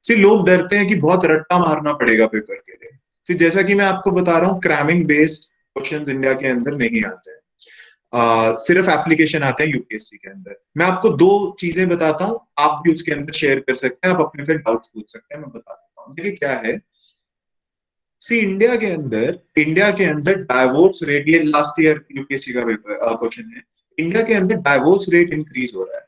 सी लोग डरते हैं कि बहुत रट्टा मारना पड़ेगा पेपर के लिए। सी जैसा कि मैं आपको बता रहा हूँ, क्रैमिंग बेस्ड क्वेश्चंस इंडिया के अंदर नहीं आते हैं, सिर्फ एप्लीकेशन आते हैं यूपीएससी के अंदर। मैं आपको दो चीजें बताता हूँ, आप भी उसके अंदर शेयर कर सकते हैं, आप अपने फिर डाउट्स पूछ सकते हैं, मैं बता देता हूँ। देखिए क्या है, सी इंडिया के अंदर डाइवोर्स रेट, ये लास्ट ईयर यूपीएससी का पेपर क्वेश्चन है, इंडिया के अंदर डाइवोर्स रेट इंक्रीज हो रहा है।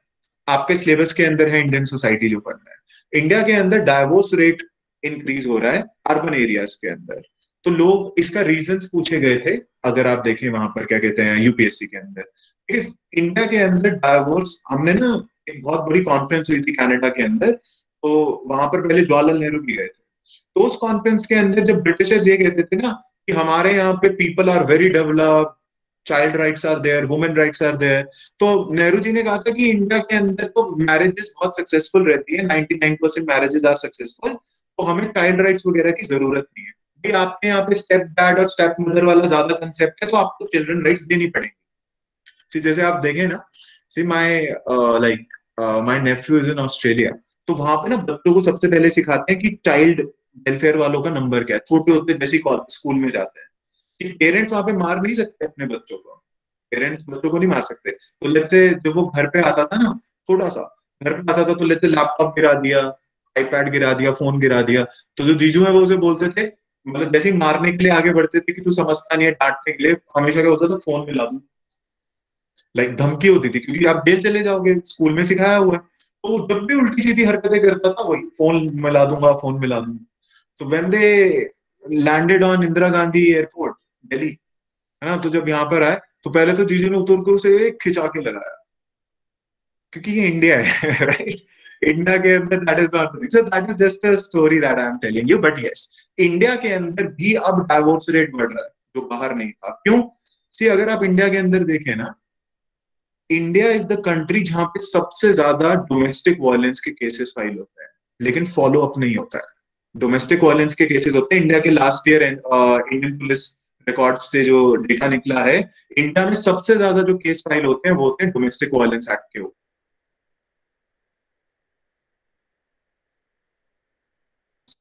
आपके सिलेबस के अंदर है इंडियन सोसाइटी जो पढ़ना है, इंडिया के अंदर डाइवोर्स रेट इंक्रीज हो रहा है अर्बन एरियाज के अंदर। तो लोग इसका रीजंस पूछे गए थे, अगर आप देखें वहां पर क्या कहते हैं यूपीएससी के अंदर, इस इंडिया के अंदर डाइवोर्स, हमने ना एक बहुत बड़ी कॉन्फ्रेंस हुई थी कनाडा के अंदर, तो वहां पर पहले जवाहरलाल नेहरू भी गए थे। तो उस कॉन्फ्रेंस के अंदर जब ब्रिटिशर्स ये कहते थे ना कि हमारे यहाँ पे people are very developed, child rights are there, women rights are there, तो नेहरू जी ने कहा था कि इंडिया के अंदर तो मैरिजेस बहुत सक्सेसफुल रहती है, 99% मैरिजेस आर सक्सेसफुल, तो हमें चाइल्ड राइट्स वगैरह की जरूरत नहीं है। भी आपके यहाँ पे स्टेप डैड और स्टेप मदर वाला ज्यादा कंसेप्ट है, तो आपको चिल्ड्रन राइट्स देनी पड़ेगी। सी जैसे आप देखें ना, see my like my Neiphiu is in Australia, तो वहां पे ना बच्चों को सबसे पहले सिखाते हैं कि चाइल्ड वेलफेयर वालों का नंबर क्या है, छोटे होते जैसे स्कूल में जाते हैं कि पेरेंट्स वहां पे मार नहीं सकते अपने बच्चों को, पेरेंट्स बच्चों को नहीं मार सकते। तो लेट्स से जब वो घर पे आता था ना, छोटा सा घर पे आता था, तो लेट्स से लैपटॉप गिरा दिया, आईपैड गिरा दिया, फोन गिरा दिया, तो जो जीजू है वो उसे बोलते थे, मतलब जैसे ही मारने के लिए आगे बढ़ते थे कि तू समझता नहीं है, डांटने के लिए हमेशा क्या होता था, फोन मिला दूं, लाइक धमकी होती थी, क्योंकि आप जेल चले जाओगे, स्कूल में सिखाया हुआ है। तो जब भी उल्टी सीधी हरकतें करता था, वही फोन मिला दूंगा, फोन मिला दूंगा। So when they landed on Indira Gandhi airport Delhi, है ना, तो जब यहाँ पर आए तो पहले तो जीजू ने उतर के उसे एक खिंचा के लगाया, क्योंकि ये इंडिया है, राइट? इंडिया के अंदर that is not, so that is just a story that I am telling you. But yes, India के अंदर भी अब डाइवोर्स रेट बढ़ रहा है, जो बाहर नहीं था। क्यों? सी अगर आप इंडिया के अंदर देखें ना, इंडिया इज द कंट्री जहां पे सबसे ज्यादा डोमेस्टिक वायलेंस के केसेस फाइल होते हैं, लेकिन फॉलो अप नहीं होता है। डोमेस्टिक वायलेंस के केसेस होते हैं इंडिया के, last year Indian police record से जो डेटा निकला है, इंडिया में सबसे ज्यादा जो केस फाइल होते हैं वो होते हैं डोमेस्टिक वायलेंस एक्ट के ऊपर,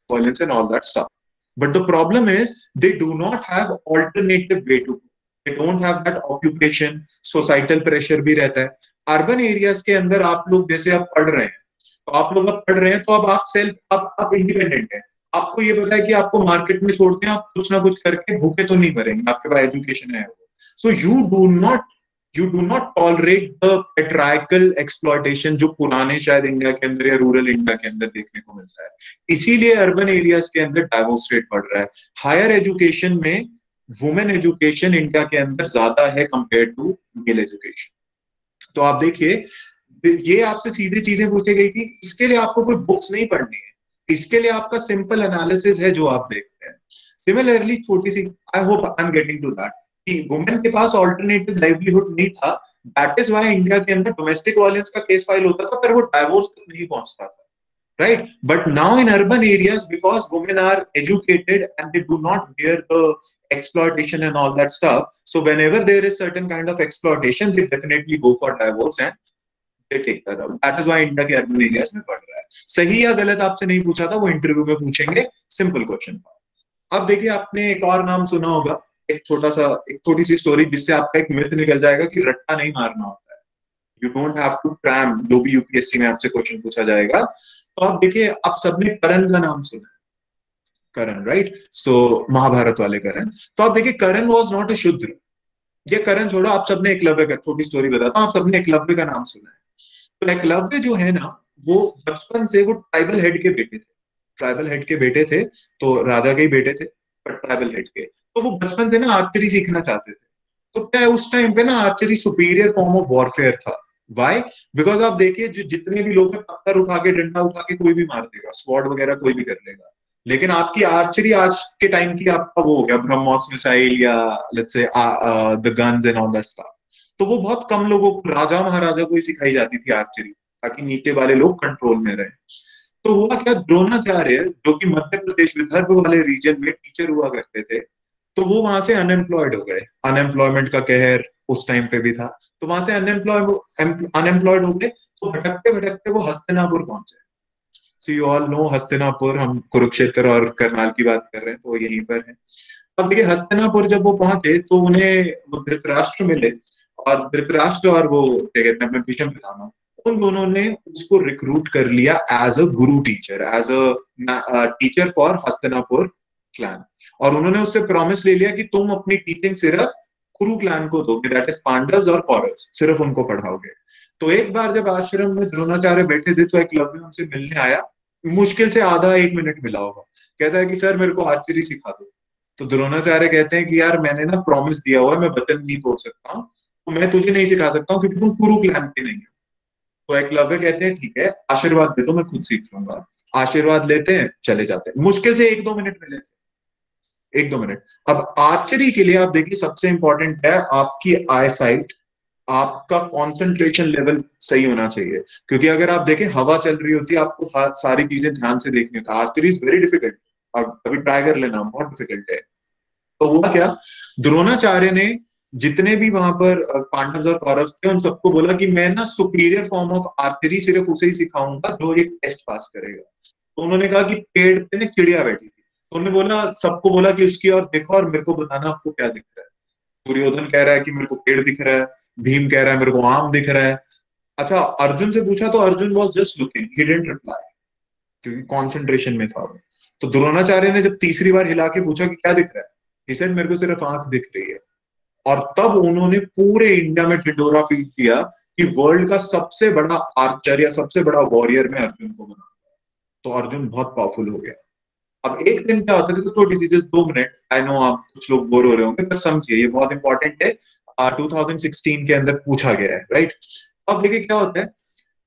violence and all that stuff. But the problem is they do not have alternative way to, they don't have that occupation, societal pressure भी रहता है। अर्बन एरियाज के अंदर आप लोग जैसे आप पढ़ रहे हैं, तो आप लोग अब पढ़ रहे हैं, तो अब आप सेल्फ, आप इंडिपेंडेंट हैं, आपको ये पता है कि आपको मार्केट में छोड़ते हैं, आप कुछ ना कुछ करके भूखे तो नहीं मरेंगे, आपके पास एजुकेशन है। So you do not tolerate the patriarchal exploitation जो पुराने शायद इंडिया के अंदर या रूरल इंडिया के अंदर देखने को मिलता है। इसीलिए अर्बन एरियाज के अंदर डाइवोर्स रेट बढ़ रहा है। हायर एजुकेशन में वुमेन एजुकेशन इंडिया के अंदर ज्यादा है कंपेयर टू मेल एजुकेशन। तो आप देखिए, ये आपसे सीधी चीजें पूछी गई थी, इसके लिए आपको कोई बुक्स नहीं पढ़नी है, इसके लिए आपका सिंपल एनालिसिस है जो आप देखते हैं। सिमिलरली छोटी सी, I hope I am getting to that, कि वुमेन के पास ऑल्टरनेटिव लाइवलीहुड नहीं था, दैट इज व्हाई इंडिया के अंदर डोमेस्टिक वायलेंस का केस फाइल होता था, पर वो डाइवोर्स तक नहीं पहुंचता था, right? But now in urban areas, because women are educated and they do not bear the exploitation and all that stuff, so whenever there is certain kind of exploitation, they definitely go for divorce and they take that out. That is why India के urban areas में बढ़ रहा है। सही या गलत आपसे नहीं पूछा था, वो इंटरव्यू में पूछेंगे, सिंपल क्वेश्चन। अब देखिए, आपने एक और नाम सुना होगा, एक छोटी सी स्टोरी जिससे आपका एक मिथ निकल जाएगा कि रट्टा नहीं मारना होता है। You don't have to cram, जो भी यूपीएससी में आपसे क्वेश्चन पूछा जाएगा। तो आप देखिए, आप सबने करण का नाम सुना है, करण, राइट? सो महाभारत वाले करण। तो आप देखिए, करण वॉज नॉट अ शूद्र। ये करण छोड़ो, आप सबने एकलव्य का, छोटी स्टोरी बताता हूं, आप सबने एकलव्य का नाम सुना है। तो एकलव्य जो है ना, वो बचपन से वो ट्राइबल हेड के बेटे थे। ट्राइबल हेड के बेटे थे, तो राजा के ही बेटे थे, पर ट्राइबल हेड के। तो वो बचपन से ना आर्चरी सीखना चाहते थे। तो क्या उस टाइम पे ना archery superior form of warfare था। वाई? बिकॉज आप देखिए, जो जितने भी लोग हैं, पत्थर उठा के, डंडा उठा के कोई भी मार देगा, स्वॉर्ड वगैरह कोई भी कर लेगा। लेकिन आपकी आर्चरी आज के टाइम की आपका वो हो गया, ब्रह्मोस मिसाइल या let's say the guns and all that stuff. तो वो बहुत कम लोगों को, राजा महाराजा को ही सिखाई जाती थी आर्चरी, ताकि नीचे वाले लोग कंट्रोल में रहे। तो हुआ क्या, द्रोणाचार्य जो कि मध्य प्रदेश विदर्भ वाले रीजन में टीचर हुआ करते थे, तो वो वहां से अनएम्प्लॉयड हो गए। अनएम्प्लॉयमेंट का कहर उस टाइम पे भी था, तो वहां से अनएम्प्लॉयड हो गए। तो भटकते भटकते वो हस्तिनापुर पहुंचे। सी यू ऑल नो हस्तिनापुर, हम कुरुक्षेत्र और करनाल की बात कर रहे हैं, तो यहीं पर है। अब देखिए, हस्तिनापुर जब वो पहुंचे तो उन्हें धृतराष्ट्र मिले, और धृतराष्ट्र और वो क्या कहते हैं अपने भीष्म पितामह, उन दोनों ने उसको रिक्रूट कर लिया as a guru teacher, as a teacher for Hastinapur clan. और उन्होंने उससे प्रॉमिस ले लिया कि तुम अपनी टीचिंग सिर्फ कुरु क्लैन को दोगे, दैट इज पांडव्स और कौरव्स, सिर्फ उनको पढ़ाओगे। तो एक बार जब आश्रम में द्रोणाचार्य बैठे थे, तो एकलव्य उनसे मिलने आया। मुश्किल से आधा एक मिनट मिला होगा। कहता है कि सर मेरे को आर्चरी सिखा दो। तो द्रोणाचार्य कहते हैं कि यार मैंने ना प्रॉमिस दिया हुआ है, मैं वचन नहीं तोड़ सकता हूँ, तो मैं तुझे नहीं सिखा सकता हूँ क्योंकि तुम कुरु क्लैन के नहीं हो। तो एकलव्य कहते हैं ठीक है, आशीर्वाद दे दो, मैं खुद सीख लूंगा। आशीर्वाद लेते हैं, चले जाते हैं। मुश्किल से 1-2 मिनट मिले थे, 1-2 मिनट। अब आर्चरी के लिए आप देखिए, सबसे इंपॉर्टेंट है आपकी आई साइट, आपका कंसंट्रेशन लेवल सही होना चाहिए। क्योंकि अगर आप देखें, हवा चल रही होती है, आपको सारी चीजें ध्यान से देखनी होती है। आर्चरी इज वेरी डिफिकल्ट, अब अभी ट्राई कर लेना, बहुत डिफिकल्ट है। तो हुआ क्या, द्रोणाचार्य ने जितने भी वहां पर पांडव और कौरव थे, उन सबको बोला कि मैं ना सुपीरियर फॉर्म ऑफ आर्चरी सिर्फ उसे ही सिखाऊंगा जो ये टेस्ट पास करेगा। तो उन्होंने कहा कि पेड़ पे ना चिड़िया बैठी थी, तो उन्होंने बोला, सबको बोला कि उसकी ओर देखो और मेरे को बताना आपको क्या दिख रहा है। दुर्योधन कह रहा है कि मेरे को पेड़ दिख रहा है, भीम कह रहा है मेरे को आम दिख रहा है। अच्छा, अर्जुन से पूछा तो Arjun was just looking, he didn't reply, क्योंकि कॉन्सेंट्रेशन में था वो। तो द्रोणाचार्य ने जब तीसरी बार हिला के पूछा कि क्या दिख रहा है, ही सेड मेरे को सिर्फ आंख दिख रही है। और तब उन्होंने पूरे इंडिया में ढिंडोरा पीट दिया कि वर्ल्ड का सबसे बड़ा आर्चर या सबसे बड़ा वॉरियर में अर्जुन को बना। तो अर्जुन बहुत पावरफुल हो गया। अब एक दिन क्या होता है, तो छोटी सी, जस्ट 2 मिनट, आई नो आप कुछ लोग बोर हो रहे होंगे, पर समझिए ये बहुत इंपॉर्टेंट है। 2016 के अंदर पूछा गया है, राइट? अब देखिए क्या होता है,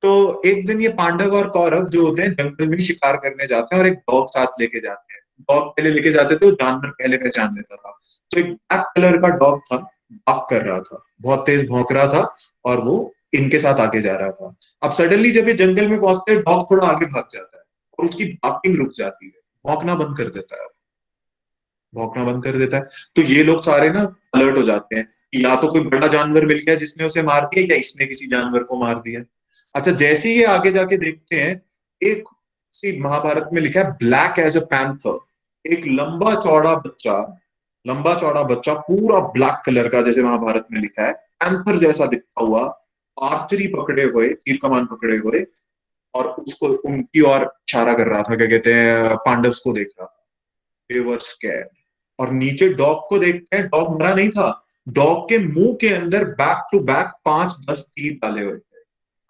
तो एक दिन ये पांडव और कौरव जो होते हैं जंगल में शिकार करने जाते हैं, और एक डॉग साथ लेके जाते हैं। डॉग पहले लेके जाते थे, वो जानवर पहले पहचान लेता था। तो एक ब्लैक कलर का डॉग था, बाक कर रहा था, बहुत तेज भौंक रहा था, और वो इनके साथ आगे जा रहा था। अब सडनली जब ये जंगल में पहुंचते हैं, डॉग थोड़ा आगे भाग जाता है और उसकी बाकिंग रुक जाती है, भौंकना बंद कर देता है, भौंकना बंद कर देता है। तो ये लोग सारे ना अलर्ट हो जाते हैं, या तो कोई बड़ा जानवर मिल गया जिसने उसे मार दिया, या इसने किसी जानवर को मार दिया। अच्छा, जैसे ही ये आगे जाके देखते हैं, एक सी महाभारत में लिखा है ब्लैक एज अ पैंथर, एक लंबा चौड़ा बच्चा पूरा ब्लैक कलर का, जैसे महाभारत में लिखा है, पैंथर जैसा दिखता हुआ, आर्चरी पकड़े हुए, तीर कमान पकड़े हुए, और उसको उनकी ओर इशारा कर रहा था, क्या कहते हैं, पांडव्स को देख रहा था। दे वर स्कैर्ड। और नीचे डॉग को देखते हैं, डॉग मरा नहीं था, डॉग के मुंह के अंदर बैक टू बैक 5-10 तीर डाले हुए थे।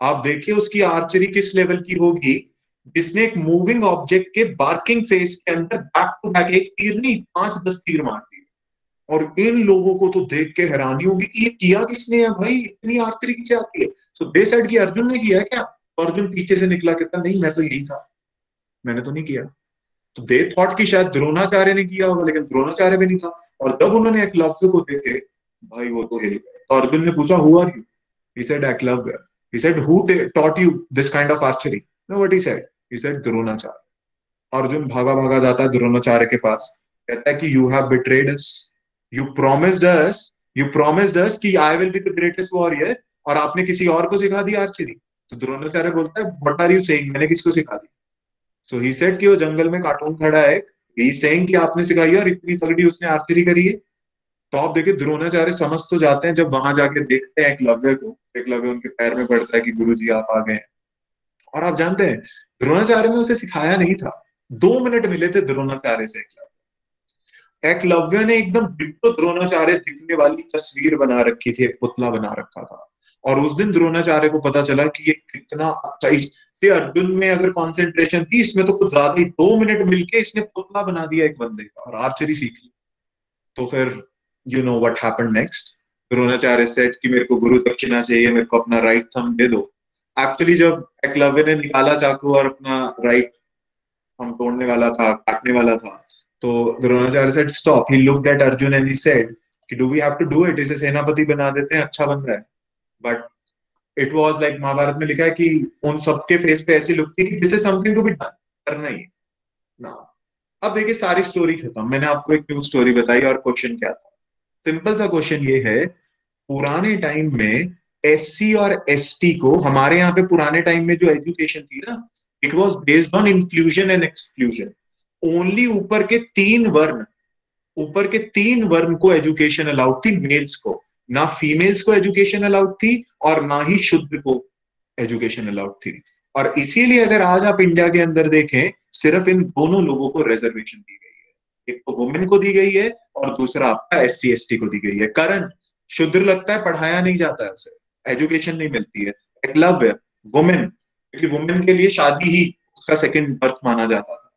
आप देखिए उसकी आर्चरी किस लेवल की होगी, जिसने एक मूविंग ऑब्जेक्ट के बार्किंग फेस के अंदर बैक टू बैक एक तीर नहीं 5-10 तीर मार दिए। और इन लोगों को तो देख के हैरानी होगी कि ये किया किसने है भाई, इतनी आर्चरी किसे आती है। सो दे सेड कि अर्जुन ने किया है क्या? तो अर्जुन पीछे से निकला, कहता नहीं मैं तो यही था, मैंने तो नहीं किया। तो दे थॉट कि शायद द्रोणाचार्य ने किया होगा, लेकिन द्रोणाचार्य भी नहीं था। और जब उन्होंने एकलव्य को देखे, भाई वो तो हिल गए। तो अर्जुन ने पूछा who are you? He said Eklavya. He said who taught you this kind of archery? No, what he said? He said Dronacharya. Arjun भागा भागा जाता है द्रोणाचार्य के पास, कहता है कि you have betrayed us, you promised us कि I will be the greatest warrior, और आपने किसी और को सिखा दी आर्चरी। तो द्रोणाचार्य बोलता है व्हाट आर यू सेइंग, मैंने किसको सिखा दी? सो ही सेड कि वो जंगल में कार्टून खड़ा है, ही सेइंग कि आपने सिखाई और इतनी तगड़ी उसने आर्चरी करी है। तो आप देखिए द्रोणाचार्य समझ तो जाते हैं, जब वहां जाके देखते हैं एकलव्य को, एकलव्य उनके पैर में पड़ता है कि गुरुजी आप आ गए। और आप जानते हैं द्रोणाचार्य ने उसे सिखाया नहीं था, 2 मिनट मिले थे द्रोणाचार्य से। एकलव्य ने एकदम डिट्टो द्रोणाचार्य दिखने वाली तस्वीर बना रखी थी, एक पुतला बना रखा था। और उस दिन द्रोणाचार्य को पता चला कि ये कितना अच्छा, इससे अर्जुन में अगर कंसंट्रेशन थी, इसमें तो कुछ ज्यादा ही, 2 मिनट मिलके इसने पुतला बना दिया एक बंदे का और आर्चरी सीख ली। तो फिर you know what happened next. Dronacharya said कि मेरे को गुरु दक्षिणा चाहिए, मेरे को अपना राइट थंब दे दो। एक्चुअली जब एकलव्य ने निकाला चाकू और अपना राइट थंब तोड़ने वाला था, काटने वाला था, तो Dronacharya said stop. He looked at Arjun and he said कि do we have to do it? इसे सेनापति बना देते हैं, अच्छा बंदा है। But it was like, Mahabharata में लिखा है कि उन सबके फेस पे ऐसी लुक थी कि this is something to be done, करना ही ना। अब देखिए सारी स्टोरी खत्म, मैंने आपको एक न्यू स्टोरी बताई और क्वेश्चन क्या था। सिंपल सा क्वेश्चन ये है, पुराने टाइम में एससी और एसटी को, हमारे यहाँ पे पुराने टाइम में जो एजुकेशन थी ना, it was based on inclusion and exclusion. Only ऊपर के 3 वर्ण को एजुकेशन अलाउड थी, मेल्स को ना, फीमेल्स को एजुकेशन अलाउड थी और ना ही शूद्र को एजुकेशन अलाउड थी। और इसीलिए अगर आज आप इंडिया के अंदर देखें, सिर्फ इन दोनों लोगों को रिजर्वेशन दी गई है, एक तो वुमेन को दी गई है और दूसरा आपका एससी एसटी को दी गई है। कारण शूद्र लगता है, पढ़ाया नहीं जाता है, उसे एजुकेशन नहीं मिलती है। एकलव्य वुमेन, क्योंकि वुमेन के लिए शादी ही उसका सेकंड बर्थ माना जाता था।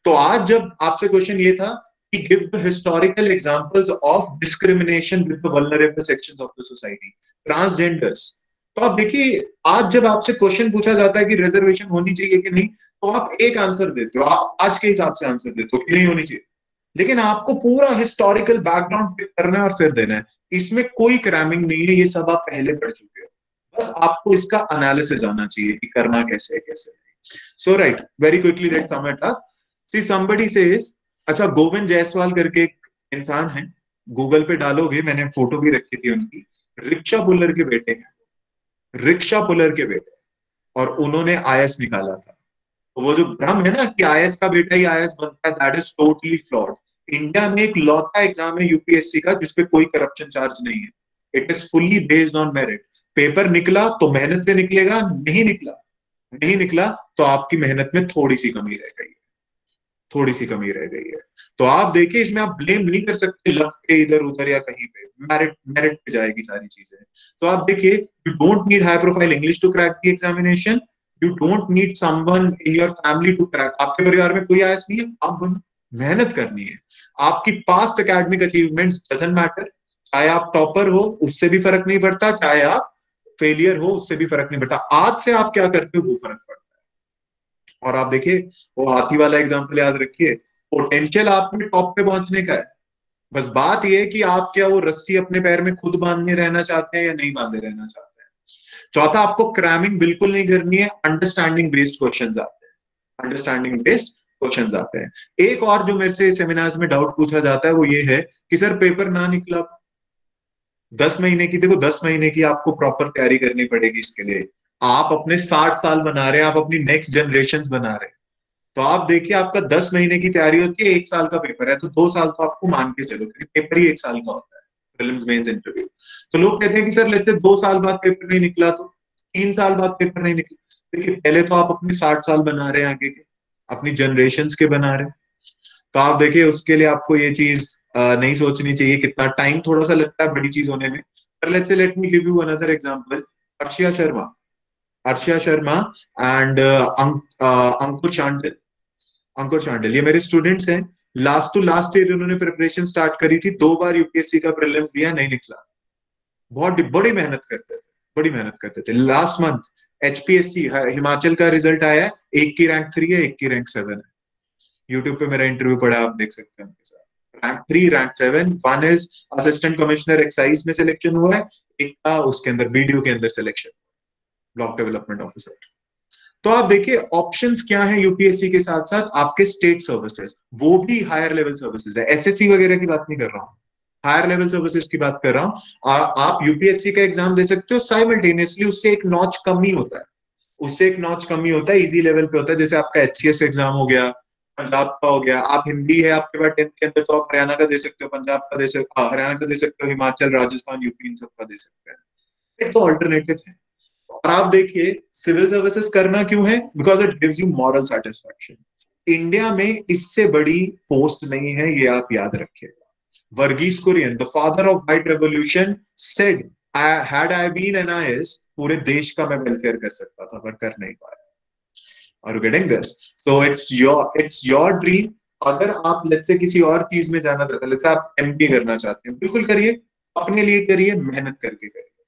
तो आज जब आपसे क्वेश्चन ये था कि give the historical examples of discrimination with the vulnerable sections of the society, transgenders, तो आप देखिए आज जब आपसे क्वेश्चन पूछा जाता है कि रिजर्वेशन होनी चाहिए कि नहीं, तो आप एक आंसर देते हो, आप आज के हिसाब से आंसर देते हो कि नहीं होनी चाहिए। लेकिन आपको पूरा हिस्टोरिकल बैकग्राउंड पिक करना है और फिर देना है। इसमें कोई क्रैमिंग नहीं है, ये सब आप पहले पढ़ चुके हो, बस आपको इसका एनालिसिस आना चाहिए कि करना कैसे है कैसे नहीं। So right, very quickly let's sum it up. See somebody says, अच्छा गोविंद जायसवाल करके एक इंसान है, गूगल पे डालोगे, मैंने फोटो भी रखी थी उनकी, रिक्शा पुलर के बेटे हैं, रिक्शा पुलर के बेटे, और उन्होंने आईएएस निकाला था। तो वो जो भ्रम है ना कि आईएएस का बेटा ही आईएएस बनता है, that is totally flawed. India में एक लौता एग्जाम है यूपीएससी का जिसपे कोई करप्शन चार्ज नहीं है, it is fully based on merit. Paper निकला तो मेहनत से निकलेगा, नहीं निकला तो आपकी मेहनत में थोड़ी सी कमी रह गई है। तो आप देखिए इसमें आप ब्लेम नहीं कर सकते लक पे इधर उधर या कहीं पे, मेरिट पे जाएगी सारी चीजें। तो आप देखिए, you don't need high profile English to crack the examination, you don't need someone in your family to crack. आपके परिवार में कोई आईएएस नहीं है, आप मेहनत करनी है। आपकी past academic achievements doesn't matter, चाहे आप टॉपर हो उससे भी फर्क नहीं पड़ता, चाहे आप फेलियर हो उससे भी फर्क नहीं पड़ता, आज से आप क्या करते हो वो फर्क पड़ता है। और आप देखिए वो हाथी वाला एग्जाम्पल याद रखिए, पोटेंशियल आप में टॉप पे पहुंचने का है, बस बात यह है कि आप क्या वो रस्सी अपने पैर में खुद बांधने रहना चाहते हैं या नहीं बांधे रहना चाहते हैं। चौथा, आपको क्रैमिंग बिल्कुल नहीं करनी है, अंडरस्टैंडिंग बेस्ड क्वेश्चंस आते हैं। एक और जो मेरे से सेमिनार्स में डाउट पूछा जाता है वो ये है कि सर पेपर ना निकला 10 महीने की, देखो 10 महीने की आपको प्रॉपर तैयारी करनी पड़ेगी इसके लिए। आप अपने 60 साल बना रहे हैं, आप अपनी नेक्स्ट जनरेशन बना रहे हैं, तो आप देखिए आपका 10 महीने की तैयारी होती है, 1 साल का पेपर है, तो 2 साल तो आपको मान के चलो, क्योंकि पेपर ही 1 साल का होता है, प्रीलिम्स मेंस इंटरव्यू। तो लोग कहते हैं कि सर लेट्स से 2 साल बाद पेपर नहीं निकला, तो 3 साल बाद पेपर नहीं निकला, देखिए पहले तो आप अपने 60 साल बना रहे हैं आगे के, अपनी जनरेशन्स के बना रहे हैं, तो आप देखिए उसके लिए आपको ये चीज नहीं सोचनी चाहिए, कितना टाइम थोड़ा सा लगता है बड़ी चीज होने में। पर let me give you another example. Arshia Sharma, Arshia Sharma and Ankur Chandil, Ankur Chandil, ये मेरे स्टूडेंट्स हैं। लास्ट टू लास्ट ईयर इन्होंने प्रिपरेशन स्टार्ट करी थी, 2 बार यूपीएससी का प्रीलिम्स दिया, नहीं निकला। बहुत बड़ी मेहनत करते थे, बड़ी मेहनत करते थे। लास्ट मंथ एचपीएससी हिमाचल का रिजल्ट आया है, एक की रैंक 3 है, एक की रैंक 7 है। यूट्यूब पे मेरा इंटरव्यू पड़ा, आप देख सकते हैं उनके साथ। Rank 3, rank 7, one is assistant commissioner excise में सिलेक्शन हुआ है, एक का उसके अंदर बीडीओ के अंदर सिलेक्शन, ब्लॉक डेवलपमेंट ऑफिसर। तो आप देखिए ऑप्शंस क्या हैं यूपीएससी के साथ साथ आपके स्टेट सर्विसेज, वो भी हायर लेवल सर्विसेज है, एसएससी वगैरह की बात नहीं कर रहा हूं, हायर लेवल सर्विसेज की बात कर रहा हूं। आप यूपीएससी का एग्जाम दे सकते हो साइमल्टेनियसली, उससे एक नॉच कम ही होता है, उससे एक नॉच कम ही होता है, इजी लेवल पे होता है। जैसे आपका एचसीएस एग्जाम हो गया, पंजाब का हो गया, आप हिंदी है आपके पास 10th के अंदर, तो आप हरियाणा का दे सकते हो, पंजाब का दे सकते हो, हरियाणा का दे सकते हो, हिमाचल, राजस्थान, यूपी, इन सबका दे सकते हैं। तो ऑल्टरनेटिव है। और आप देखिए सिविल सर्विसेज करना क्यों है, because it gives you moral satisfaction. India में इससे बड़ी पोस्ट नहीं है, ये आप याद रखिएगा। Verghese Kurien, the father of White Revolution, said had I been an IAS, पूरे देश का मैं वेलफेयर कर सकता था, पर कर नहीं पाया। Are you getting this? So it's your dream. अगर आप लेट्स से किसी और चीज में जाना चाहते हैं, लेट्स से आप एमबीए करना चाहते हैं, बिल्कुल करिए, अपने लिए करिए, मेहनत करके करिए,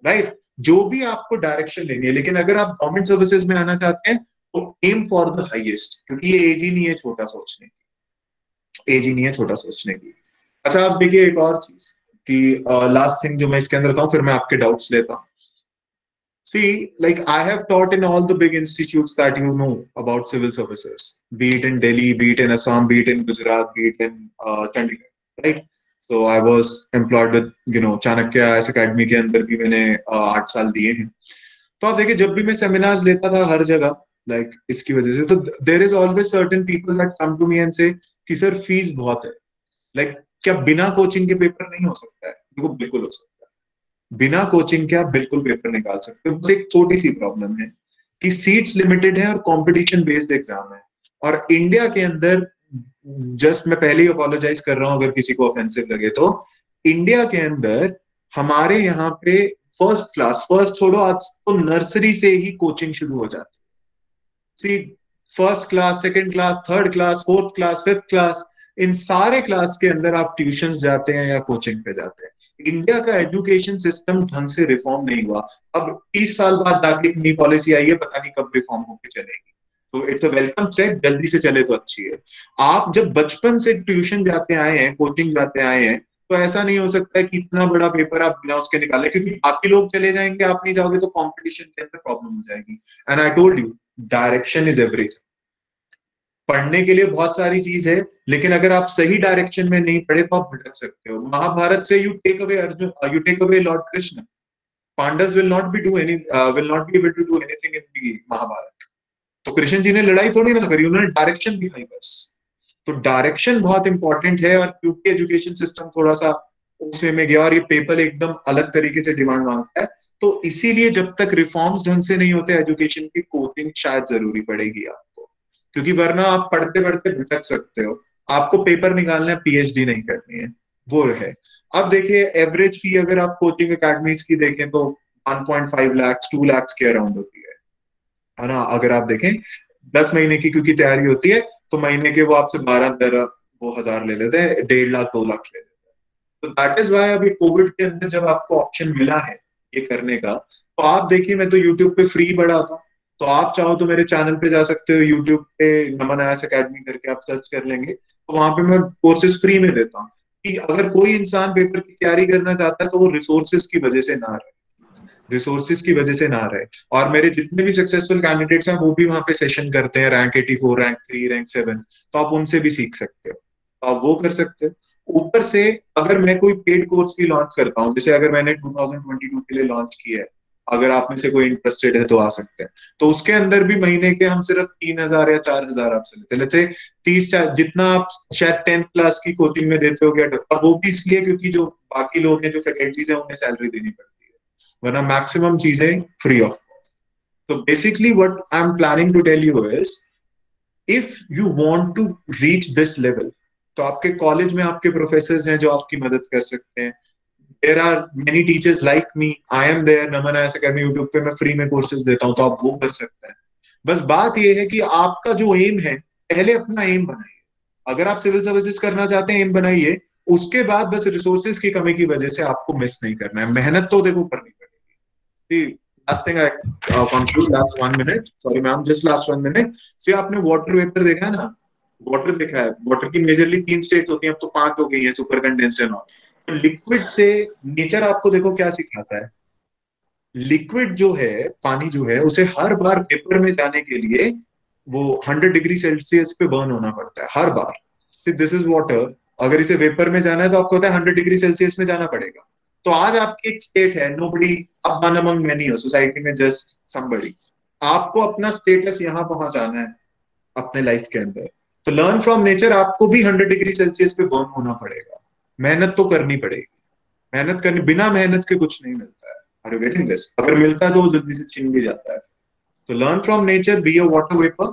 राइट? जो भी आपको डायरेक्शन लेनी है। लेकिन अगर आप गवर्नमेंट सर्विसेज में आना चाहते हैं तो एम फॉर द हाईएस्ट, क्योंकि ये एज ही नहीं है छोटा सोचने की, एज ही नहीं है छोटा सोचने की। अच्छा आप देखिए एक और चीज कि लास्ट थिंग जो मैं इसके अंदर बताऊं, फिर मैं आपके डाउट्स लेता हूं। See, like I have taught in all the big institutes that you know about civil services, be it in Delhi, be it in Assam, be it in Gujarat, be it in Chandigarh, right? So I was employed with, Chanakya IAS Academy के अंदर भी मैंने 8 साल दिए हैं। तो आप देखिए जब भी मैं सेमिनार्स लेता था हर जगह, like इसकी वजह से, तो there is always certain people that come to me and say कि सर फीस बहुत है, like क्या बिना कोचिंग के पेपर नहीं हो सकता है? देखो बिल्कुल हो सकता है, बिना कोचिंग के आप बिल्कुल पेपर निकाल सकते हो। बस एक छोटी सी प्रॉब्लम है कि सीट्स लिमिटेड है और कंपटीशन बेस्ड एग्जाम है। और इंडिया के अंदर, जस्ट मैं पहले ही अपोलोजाइज कर रहा हूं अगर किसी को ऑफेंसिव लगे तो, इंडिया के अंदर हमारे यहाँ पे फर्स्ट क्लास, फर्स्ट छोड़ो, आज तो नर्सरी से ही कोचिंग शुरू हो जाती है। See, first class, second class, third class, fourth class, fifth class, इन सारे क्लास के अंदर आप ट्यूशन जाते हैं या कोचिंग पे जाते हैं। इंडिया का एजुकेशन सिस्टम ढंग से रिफॉर्म नहीं हुआ। अब 30 साल बाद जाके एक नई पॉलिसी आई है, पता नहीं कब रिफॉर्म होकर चलेगी। तो इट्स अ वेलकम स्टेप, जल्दी से चले तो अच्छी है। आप जब बचपन से ट्यूशन जाते आए हैं, कोचिंग जाते आए हैं, तो ऐसा नहीं हो सकता है कि इतना बड़ा पेपर आप बिना उसके निकाले, क्योंकि बाकी लोग चले जाएंगे, आप नहीं जाओगे, तो कॉम्पिटिशन के अंदर प्रॉब्लम हो जाएगी। And I told you, direction is everything. पढ़ने के लिए बहुत सारी चीज है, लेकिन अगर आप सही डायरेक्शन में नहीं पढ़े तो आप भटक सकते हो। महाभारत से you take away Arjun, you take away Lord Krishna, Pandavs will not be able to do anything in the Mahabharat. तो कृष्ण जी ने लड़ाई थोड़ी ना करी, उन्होंने डायरेक्शन दिखाई बस। तो डायरेक्शन बहुत इंपॉर्टेंट है, और क्योंकि एजुकेशन सिस्टम थोड़ा सा उसमें में गया और ये पेपर एकदम अलग तरीके से डिमांड मांगता है, तो इसीलिए जब तक रिफॉर्म्स ढंग से नहीं होते एजुकेशन की, कोचिंग शायद जरूरी पड़ेगी आपको, क्योंकि वरना आप पढ़ते पढ़ते भटक सकते हो। आपको पेपर निकालना है, पीएचडी नहीं करनी है, वो है। अब देखिए एवरेज फी अगर आप कोचिंग अकेडमीज की देखें तो 1.5 लाख 2 लाख के अराउंड होती है ना। अगर आप देखें 10 महीने की क्योंकि तैयारी होती है, तो महीने के वो आपसे 12-13 वो हजार ले लेते हैं, 1.5 लाख 2 लाख ले लेते हैं। तो दैट इज वाई अभी कोविड के अंदर जब आपको ऑप्शन मिला है ये करने का, तो आप देखिए मैं तो यूट्यूब पे फ्री पढ़ाता हूँ, तो आप चाहो तो मेरे चैनल पे जा सकते हो, यूट्यूब पे नमन आईएएस एकेडमी करके आप सर्च कर लेंगे, तो वहां पे मैं कोर्सेज फ्री में देता हूँ कि अगर कोई इंसान पेपर की तैयारी करना चाहता है तो वो रिसोर्सेज की वजह से ना रहे, रिसोर्सेज की वजह से ना रहे। और मेरे जितने भी सक्सेसफुल कैंडिडेट्स हैं वो भी वहां पे सेशन करते हैं, रैंक 84, रैंक 3, रैंक 7, तो आप उनसे भी सीख सकते हो, तो आप वो कर सकते हो। ऊपर से अगर मैं कोई पेड कोर्स भी लॉन्च करता हूँ, जैसे अगर मैंने 2022 के लिए लॉन्च किया है, अगर आप में से कोई इंटरेस्टेड है तो आ सकते हैं, तो उसके अंदर भी महीने के हम सिर्फ 3,000 या 4,000 आपसे लेते हैं। लेट्स से 30 जितना आप शायद 10th क्लास की कोचिंग में देते हो, और वो भी इसलिए क्योंकि जो बाकी लोग हैं, जो फैकल्टीज हैं, उन्हें सैलरी देनी पड़ती है, वरना मैक्सिमम चीजें free of cost. So basically what I'm planning to tell you is, if you want to reach this level, तो आपके कॉलेज में आपके प्रोफेसर्स हैं जो आपकी मदद कर सकते हैं. There are many teachers like me. I am there. Naman IAS Academy YouTube पे मैं फ्री में कोर्सेज देता हूँ, तो आप वो कर सकते हैं. बस बात ये है कि आपका जो एम है, पहले अपना एम बनाइए. अगर आप सिविल सर्विसेज करना चाहते हैं, एम बनाइए. उसके बाद बस रिसोर्सेज की कमी की वजह से आपको मिस नहीं करना है. मेहनत तो देखो करनी पड़ेगी. Last thing I conclude, last 1 minute. Sorry ma'am, just last 1 minute. See, आपने वाटर वेपर देखा है ना? वाटर देखा है. वाटर की मेजरली 3 स्टेट्स होती हैं, अब तो 5 हो गई हैं, सुपर कंडेंस्ड एंड ऑल. तो लिक्विड से नेचर आपको देखो क्या सिखाता है. लिक्विड जो है, पानी जो है, उसे हर बार वेपर में जाने के लिए वो 100 डिग्री सेल्सियस पे बर्न होना पड़ता है हर बार. See this is water. अगर इसे वेपर में जाना है तो आपको पता है 100 डिग्री सेल्सियस में जाना पड़ेगा. तो आज आपकी एक स्टेट है, नोबडी अब वन अमंग मैनी हो सोसाइटी में, जस्ट समबडी. आपको अपना स्टेटस यहाँ पहुंचाना है अपने लाइफ के अंदर. तो लर्न फ्रॉम नेचर. आपको भी 100 डिग्री सेल्सियस पे बर्न होना पड़ेगा. मेहनत तो करनी पड़ेगी. मेहनत करनी, बिना मेहनत के कुछ नहीं मिलता है. Are you getting this? अगर मिलता है तो जल्दी से छिन भी जाता है. So learn from nature, be a water vapor,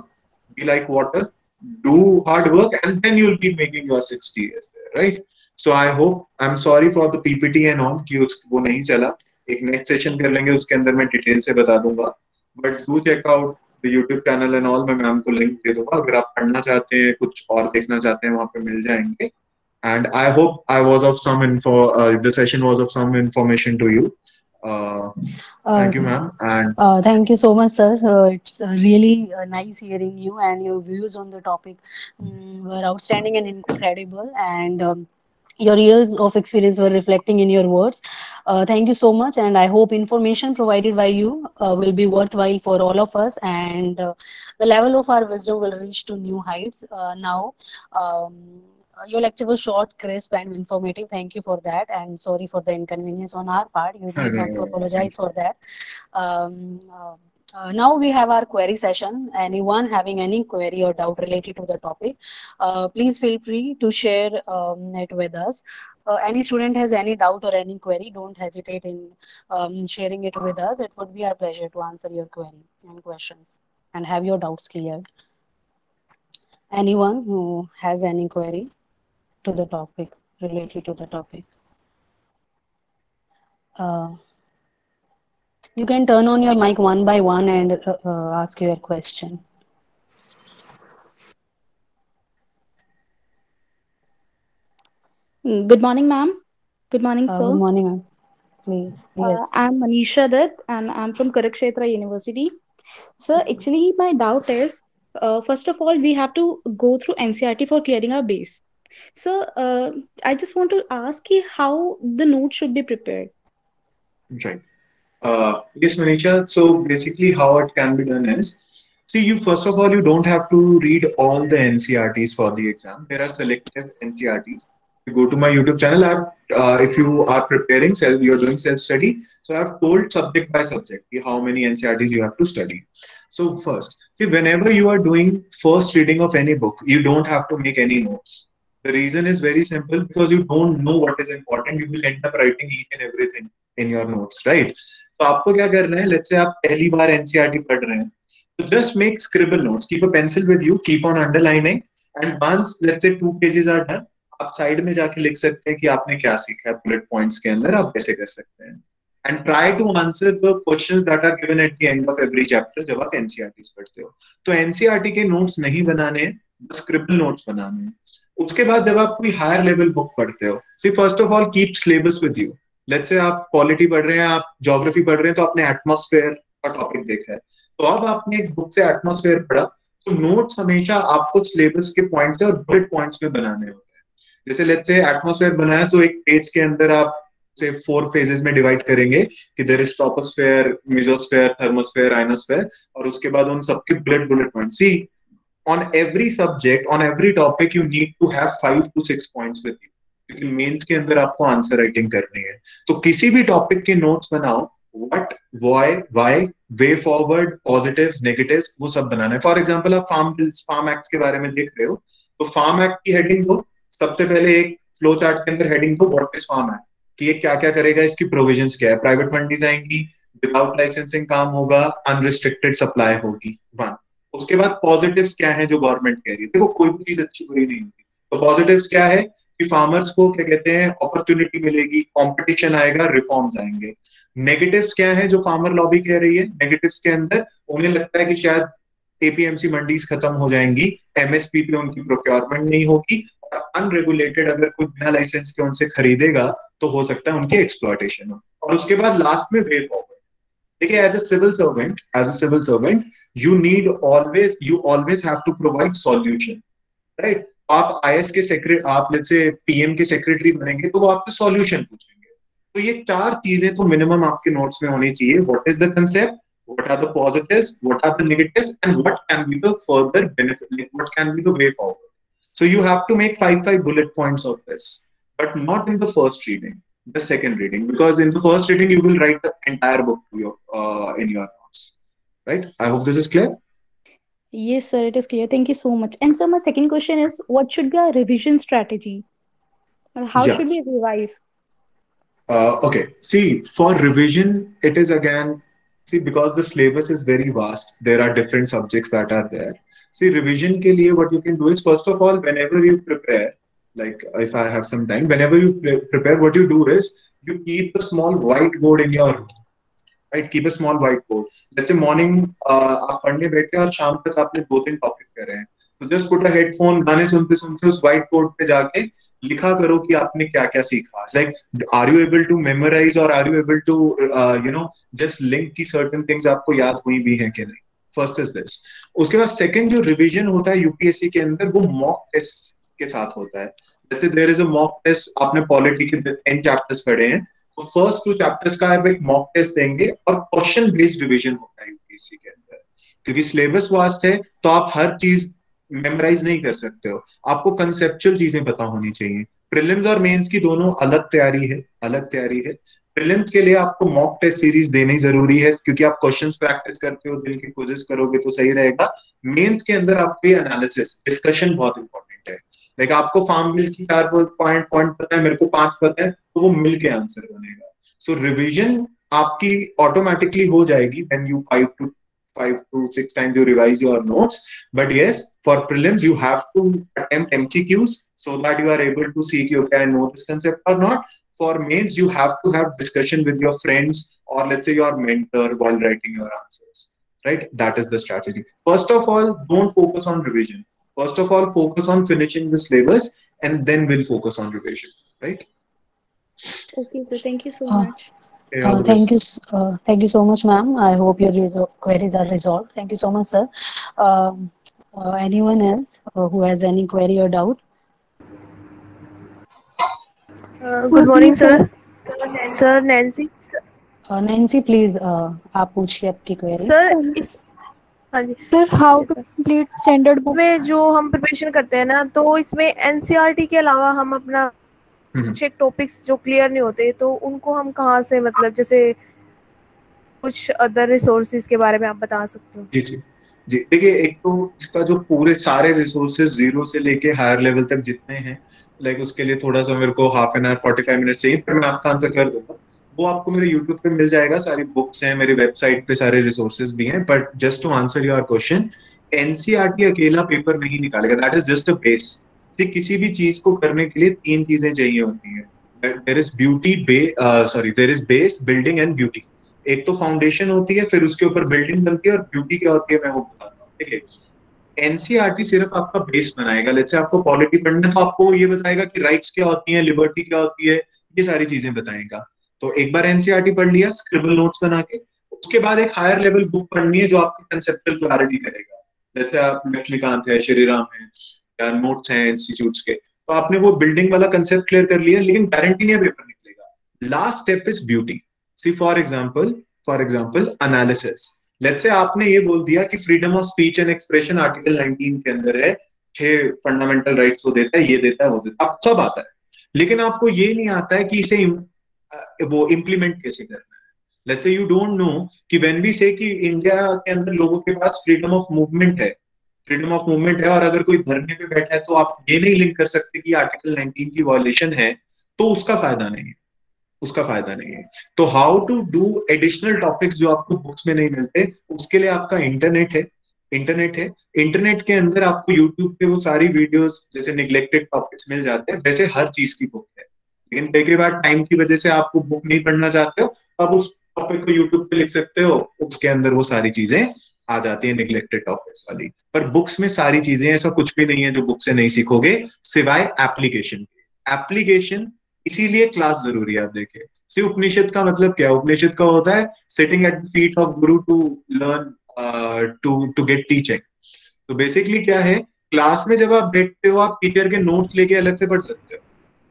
be like water, do hard work, and then you'll be making your 60 years there, right? So I hope, I'm sorry for the PPT and all कि वो नहीं चला. एक next session कर लेंगे, उसके अंदर मैं डिटेल से बता दूंगा. But do check out the YouTube channel and all. मैं मैम को लिंक दे दूंगा. अगर आप पढ़ना चाहते हैं, कुछ और देखना चाहते हैं, वहाँ पे मिल जाएंगे. And I hope I was of some info. The session was of some information to you. Thank you, ma'am. And thank you so much, sir. It's really nice hearing you, and your views on the topic were outstanding and incredible. And your years of experience were reflecting in your words. Thank you so much, and I hope information provided by you will be worthwhile for all of us, and the level of our wisdom will reach to new heights. Now. Your lecture was short, crisp, and informative. Thank you for that, and sorry for the inconvenience on our part. You don't have to apologize for that. Now we have our query session. Anyone having any query or doubt related to the topic, please feel free to share it with us. Any student has any doubt or any query, don't hesitate in sharing it with us. It would be our pleasure to answer your query and questions and have your doubts cleared. Anyone who has any query to the topic, related to the topic. You can turn on your mic one by one and ask your question. Good morning, ma'am. Good morning, sir. Good morning, ma'am. Please. Yes. I'm Manisha Dutt, and I'm from Kurukshetra University. Sir, actually, my doubt is, first of all, we have to go through NCERT for clearing our base. So, I just want to ask you how the notes should be prepared. Right. Yes, Manisha. So basically how it can be done is, see, you first of all, you don't have to read all the NCERTs for the exam. There are selective NCERTs. You go to my YouTube channel. If you are preparing you're doing self-study. So I've told subject by subject how many NCERTs you have to study. So first, see, whenever you are doing first reading of any book, you don't have to make any notes. The reason is very simple, because you don't know what is important. You will end up writing each and everything in your notes, right? So आपको क्या करना है? Let's say आप पहली बार NCERT पढ़ रहे हैं, so just make scribble notes. Keep a pencil with you. Keep on underlining. And once let's say 2 pages are done, आप साइड में जाके लिख सकते हैं कि आपने क्या सीखा है. बुलेट पॉइंट्स के अंदर आप कैसे कर सकते हैं. And try to answer the questions that are given at the end of every chapter जब आप NCERTs पढ़ते हो. तो NCERT के notes नहीं बनाने, बस scribble notes बनाने हैं. उसके बाद जब आप कोई हायर लेवल बुक पढ़ते हो, see first of all keep syllabus with you. Let's say आप पॉलिटी पढ़ रहे हैं, आप ज्योग्राफी पढ़ रहे हैं, तो आपने एटमॉस्फेयर का टॉपिक देखा है, तो अब आपने एक बुक से एटमॉस्फेयर पढ़ा, तो नोट्स हमेशा आपको सिलेबस के पॉइंट्स और बुलेट पॉइंट्स में बनाने होते हैं. जैसे लेट्स से एटमॉस्फेयर बनाया, तो एक पेज के अंदर आप से 4 फेजेस में डिवाइड करेंगे कि there is troposphere, mesosphere, thermosphere, ionosphere, और उसके बाद उन सबके bullet point. See on every subject, on every topic, you need to have 5 to 6 points with you, क्योंकि मेंस के अंदर आपको आंसर राइटिंग करनी है. तो किसी भी टॉपिक के नोट्स बनाओ, what, why, way forward, positives, negatives, वो सब बनाना है. फॉर एग्जांपल आप फार्म बिल्स, फार्म एक्ट्स के बारे में देख रहे हो, तो फार्म एक्ट की हेडिंग दो. सबसे पहले एक फ्लो चार्ट के अंदर हेडिंग दो, व्हाट इज फार्म एक्ट, कि ये क्या क्या करेगा, इसकी प्रोविजंस क्या है, प्राइवेट मंडीज आएंगी, विदाउट लाइसेंसिंग काम होगा, अनरिस्ट्रिक्टेड सप्लाई होगी, वन। उसके बाद पॉजिटिव्स क्या है जो गवर्नमेंट कह रही है, देखो कोई भी चीज अच्छी बुरी नहीं होती, तो पॉजिटिव्स क्या है कि फार्मर्स को क्या कहते हैं अपॉर्चुनिटी मिलेगी, कंपटीशन आएगा, रिफॉर्म्स आएंगे। नेगेटिव्स क्या है जो फार्मर लॉबी कह रही है, नेगेटिव्स के अंदर उन्हें लगता है कि शायद एपीएमसी मंडीज खत्म हो जाएंगी, एमएसपी पे उनकी प्रोक्योरमेंट नहीं होगी, और अनरेगुलेटेड अगर कोई बिना लाइसेंस के उनसे खरीदेगा तो हो सकता है उनकी एक्सप्लॉयटेशन हो। और उसके बाद लास्ट में वे फॉरवर्ड। देखिए as a civil servant you always have to provide solution, right. आप आईएएस के सेक्रेटरी, आप लेट्स से पीएम के सेक्रेटरी बनेंगे तो वो आपसे सॉल्यूशन पूछेंगे। तो ये 4 चीजें तो मिनिमम आपके नोट्स में होनी चाहिए। What is the concept, what are the positives, what are the negatives, and what can be the further benefit, like what can be the way forward. So you have to make 5 bullet points of this, but not in the first reading, the second reading, because in the first reading you will write the entire book to your in your notes, right? I hope this is clear. Yes, sir, it is clear. Thank you so much. And sir, my second question is, what should be our revision strategy? How should we revise? Okay, see, for revision, it is again, see, because the syllabus is very vast, there are different subjects that are there. See, revision ke liye what you can do is, first of all, whenever you prepare, like if I have some time, whenever you prepare, what you do is you keep a small whiteboard in your room, right? Keep a small whiteboard. Let's say morning आप पढ़ने बैठे और शाम तक आपने 2-3 टॉपिक कर रहे हैं, तो जस्ट पुट अ हेडफोन, गाने सुनते सुनते उस व्हाइट बोर्ड पे जाके लिखा करो कि आपने क्या क्या सीखा। Like are you able to memorise और are you able to just link की सर्टेन थिंग्स आपको याद हुई भी हैं कि नहीं। First is this. उसके बाद सेकंड जो रिवीजन होता है यूपीएससी के अंदर, वो मॉक टेस्ट के साथ होता है। जैसे there is a mock test, आपने पॉलिटी के 10 चैप्टर्स पढ़े हैं, तो फर्स्ट 2 चैप्टर्स का आप एक मॉक टेस्ट देंगे, और क्वेश्चन बेस्ड रिवीजन होता है यूपीएससी के अंदर। क्योंकि सिलेबस वास्ट है तो आप हर चीज मेमोराइज नहीं कर सकते हो, आपको कंसेप्चुअल चीजें पता होनी चाहिए। प्रीलिम्स और मेंस की दोनों अलग तैयारी है। प्रीलिम्स के लिए आपको मॉक टेस्ट सीरीज देनी जरूरी है, क्योंकि आप क्वेश्चंस प्रैक्टिस करते हो, दिल की कोशिश करोगे तो सही रहेगा। मेंस के अंदर आपको ये एनालिसिस, डिस्कशन बहुत इंपॉर्टेंट है। लाइक आपको फार्म बिल की 4 पॉइंट पता है, मेरे को 5 पता है, तो वो मिल के आंसर बनेगा। सो रिविजन आपकी ऑटोमेटिकली हो जाएगी when you 5 to 6 times you revise your notes. But yes, for prelims you have to attempt MCQs so that you are able to see, okay, I know this concept or not. For mains you have to have discussion with your friends or let's say your mentor while writing your answers, right? That is the strategy. First of all, don't focus on revision. First of all, focus on finishing the syllabus and then we'll focus on revision, right? Okay, so thank you so much. Thank you so much, ma'am. I hope your queries are resolved. Thank you so much, sir. Anyone else who has any query or doubt? Good morning, sir. Sir, Nancy. Nancy, please, आप पूछिए आपकी query. Sir, हाँ जी. Sir, how to complete standard book? में जो हम प्रिपरेशन करते हैं ना, तो इसमें एनसीईआरटी के अलावा हम अपना कुछ एक टॉपिक्स जो क्लियर नहीं होते, तो उनको हम कहाँ से, मतलब जैसे कुछ अदर रिसोर्सेज के बारे में आप बता सकते हो? जी देखिए, एक तो इसका जो पूरे सारे रिसोर्सेज 0 से लेके हायर लेवल तक जितने हैं, लाइक उसके लिए थोड़ा सा मेरे को हाफ एन आवर 45 मिनट चाहिए, पर मैं आपका आंसर कर दूंगा। वो आपको मेरे यूट्यूब पे मिल जाएगा, सारी बुक्स हैं, मेरी वेबसाइट पे सारे रिसोर्सेज भी हैं। But just to answer your question, NCERT अकेला पेपर नहीं निकालेगा, that is just a base. किसी भी चीज को करने के लिए 3 चीजें चाहिए होती हैं, there is base, building and beauty. एक तो फाउंडेशन होती है, फिर उसके ऊपर बिल्डिंग बनती है, और ब्यूटी क्या होती है मैं वो बताता हूँ, ठीक है। एनसीईआरटी सिर्फ आपका बेस बनाएगा। लेट्स से आपको पॉलिटी पढ़ना है तो आपको ये बताएगा कि राइट्स क्या होती हैं, लिबर्टी क्या होती है, ये सारी चीजें बताएगा। तो एक बार एनसीईआरटी पढ़ लिया स्क्रिबल नोट्स बना के, उसके बाद एक हायर लेवल बुक पढ़नी है जो आपकी कंसेप्चुअल क्लैरिटी करेगा। जैसे आप लक्ष्मीकांत है, श्री राम है, या नोट्स हैं इंस्टीट्यूट्स के, तो आपने वो बिल्डिंग वाला कंसेप्ट क्लियर कर लिया, लेकिन गारंटी नहीं है पेपर निकलेगा। Last step is beauty. See for example analysis. Let's say आपने ये बोल दिया कि freedom of speech and expression article 19 के अंदर है, 6 फंडामेंटल राइट्स वो देता है, ये देता है, वो देता है, आप सब आता है, लेकिन आपको ये नहीं आता है कि इसे वो इम्प्लीमेंट कैसे करना है। Let's say you don't know कि व्हेन वी से कि इंडिया के अंदर लोगों के पास फ्रीडम ऑफ मूवमेंट है, और अगर कोई धरने पे बैठा है तो आप ये नहीं लिंक कर सकते कि आर्टिकल 19 की वॉयलेशन है, तो उसका फायदा नहीं है। उसका फायदा नहीं है। तो how to do additional topics जो आपको बुक्स में नहीं मिलते, उसके लिए आपका इंटरनेट है। इंटरनेट के अंदर आपको यूट्यूब पे वो सारी वीडियोस जैसे निग्लेक्टेड टॉपिक्स मिल जाते हैं, वैसे हर चीज की बुक है। लेकिन कई बार टाइम की वजह से आप वो बुक नहीं पढ़ना चाहते हो, तो आप उस टॉपिक को यूट्यूब पे लिख सकते हो, उसके अंदर वो सारी चीजें आ जाती है निग्लेक्टेड टॉपिक्स वाली। पर बुक्स में सारी चीजें, ऐसा कुछ भी नहीं है जो बुक से नहीं सीखोगे, सिवाय एप्लीकेशन। एप्लीकेशन इसीलिए क्लास जरूरी है। आप देखिए, सी उपनिषद का मतलब क्या है? उपनिषद का होता है sitting at the feet of guru to learn to get teaching. तो बेसिकली क्या है, क्लास में जब आप बैठते हो, आप टीचर के नोट्स लेके अलग से पढ़ सकते हो,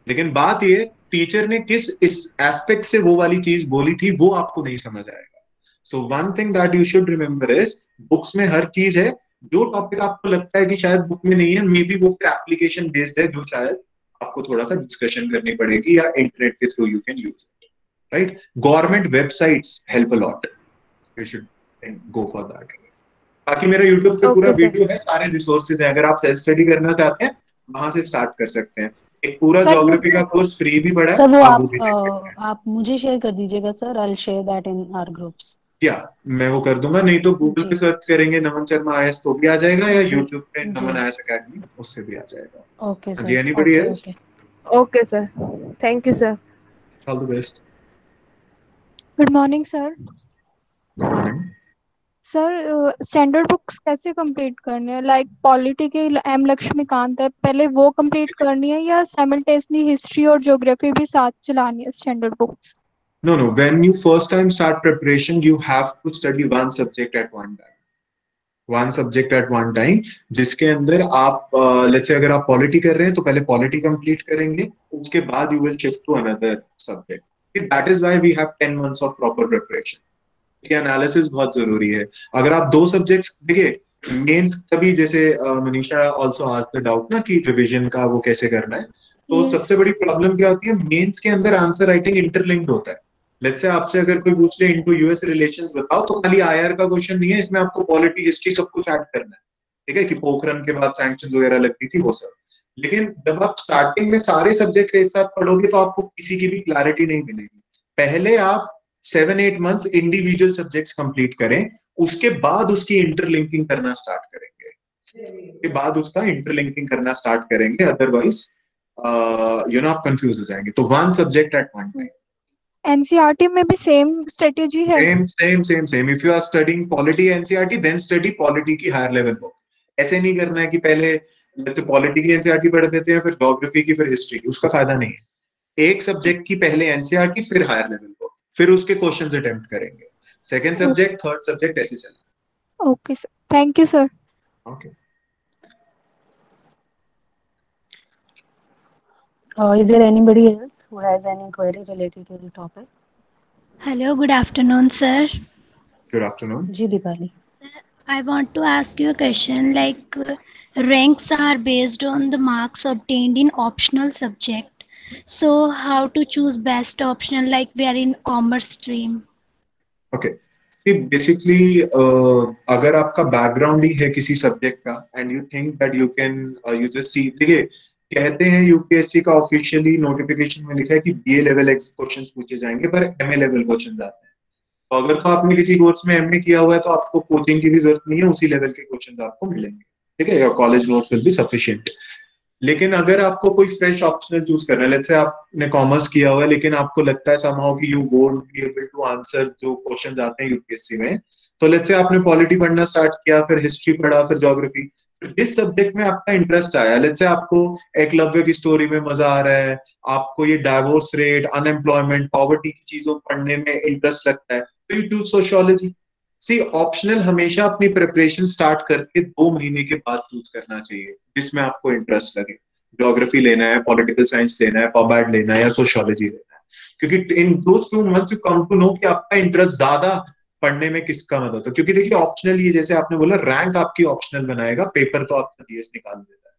लेकिन बात ये टीचर ने किस इस एस्पेक्ट से वो वाली चीज बोली थी, वो आपको नहीं समझ आएगा। सो one thing that you should remember is, books में हर चीज है। जो टॉपिक आपको लगता है कि शायद बुक में नहीं है, मे बी वो फिर एप्लीकेशन बेस्ड है, जो शायद आपको थोड़ा सा डिस्कशन करनी पड़ेगी या इंटरनेट के through you can use it, right? Government websites help a lot, you should go for that. बाकी मेरा यूट्यूब पे पूरा वीडियो है, सारे रिसोर्सेज हैं, अगर आप सेल्फ स्टडी करना चाहते हैं वहां से स्टार्ट कर सकते हैं। एक पूरा ज्योग्राफी का कोर्स फ्री भी पड़ा है, सर वो आप वो भी देख सकते हैं। आप मुझे शेयर कर दीजिएगा sir, I will share that in our groups. या मैं वो कर दूंगा, नहीं तो गूगल पे सर्च करेंगे नमन शर्मा आईएएस तो भी आ जाएगा, या यूट्यूब पे नमन आईएएस एकेडमी, उससे भी आ जाएगा। Okay sir. जी, anybody else? Okay sir, thank you sir, all the best. Good morning sir. Good morning sir, standard books कैसे कंप्लीट करने हैं? लाइक पॉलिटी के एम लक्ष्मीकांत है, पहले वो कंप्लीट करनी है या साइमल्टेनियसली हिस्ट्री और ज्योग्राफी भी साथ चलानी है standard books? No, when you first time start preparation, you have to study one subject at one time. One subject at one time, जिसके अंदर आप let's say अगर आप पॉलिटी कर रहे हैं तो पहले पॉलिटी कंप्लीट करेंगे, उसके बाद you will shift to another subject. That is why we have 10 months of proper preparation. ये एनालिसिस बहुत जरूरी है। अगर आप दो सब्जेक्ट्स देखिए, मेंस कभी जैसे Manisha also asked the doubt ना कि रिवीजन का वो कैसे करना है, तो सबसे बड़ी प्रॉब्लम क्या होती है, मेंस के अंदर आंसर राइटिंग इंटरलिंक्ड होता है। लेट्स से आपसे अगर कोई पूछ ले इंडो यूएस रिलेशंस बताओ, तो खाली आईआर का क्वेश्चन नहीं है, इसमें आपको पॉलिटी, हिस्ट्री सब कुछ ऐड करना है, ठीक है, कि पोखरन के बाद सैंक्शंस वगैरह लगती थी वो सब। लेकिन जब आप स्टार्टिंग में सारे सब्जेक्ट्स एक साथ पढ़ोगे तो आपको किसी की भी क्लैरिटी नहीं मिलेगी। पहले आप 7-8 मंथ्स इंडिविजुअल सब्जेक्ट्स कंप्लीट करें, उसके बाद उसकी इंटरलिंकिंग करना स्टार्ट करेंगे, के बाद उसका इंटरलिंकिंग करना स्टार्ट करेंगे, अदरवाइज आप कंफ्यूज हो जाएंगे। तो one subject at one time. NCERT में भी सेम स्ट्रेटेजी है? Same. If you are studying polity NCERT, then study polity की हायर लेवल बुक। ऐसे नहीं करना है कि पहले पॉलिटी की एनसीईआरटी पढ़ देते हैं, फिर ज्योग्राफी की, फिर हिस्ट्री की, उसका फायदा नहीं है। एक सब्जेक्ट की पहले एनसीईआरटी, फिर हायर लेवल बुक, फिर उसके क्वेश्चंस अटेम्प्ट करेंगे, सेकंड सब्जेक्ट, थर्ड सब्जेक्ट, ऐसे चलेगा। Okay sir, thank you sir. Okay. Is there anybody else who has any query related to the topic? Hello, good afternoon, sir. Good afternoon. Ji Deepali. I want to ask you a question. Like, ranks are based on the marks obtained in optional subject. So, how to choose best optional? Like, we are in commerce stream. Okay. See, basically, अगर आपका बैकग्राउंड ही है किसी सब्जेक्ट का, and you think that you can, you just see, देखिए कहते हैं यूपीएससी का ऑफिशियली नोटिफिकेशन में लिखा है कि बीए लेवल एक्स क्वेश्चंस पूछे जाएंगे, पर एमए लेवल क्वेश्चंस आते हैं। तो अगर तो आपने किसी कोर्स में एमए किया हुआ है तो आपको कोचिंग की भी जरूरत नहीं है, उसी लेवल के क्वेश्चंस आपको मिलेंगे, ठीक है, college notes will be sufficient. लेकिन अगर आपको कोई फ्रेश ऑप्शनल चूज करना है, लेट्स से आपने कॉमर्स किया हुआ है लेकिन आपको लगता है समहाउ कि you won't be able to answer जो क्वेश्चंस आते हैं यूपीएससी में, तो लेट्स से आपने पॉलिटी पढ़ना स्टार्ट किया, फिर हिस्ट्री पढ़ा, फिर ज्योग्राफी, जिस सब्जेक्ट में आपका इंटरेस्ट आया, लेट्स से आपको एकलव्य की स्टोरी में मजा आ रहा है, आपको ये डाइवोर्स रेट, अनएम्प्लॉयमेंट, पॉवर्टी की चीजों पढ़ने में इंटरेस्ट लगता है, तो you choose sociology. See, optional हमेशा अपनी प्रिपरेशन स्टार्ट करके 2 महीने के बाद चूज करना चाहिए जिसमें आपको इंटरेस्ट लगे। ज्योग्राफी लेना है, पॉलिटिकल साइंस लेना है, पॉबैड लेना है, या सोशियोलॉजी लेना है, क्योंकि in those 2 months you come to know कि आपका इंटरेस्ट ज्यादा पढ़ने में किसका मदद होता है। क्योंकि देखिए ऑप्शनल, ये जैसे आपने बोला, रैंक आपकी ऑप्शनल बनाएगा, पेपर तो आपका जीएस निकाल देता है,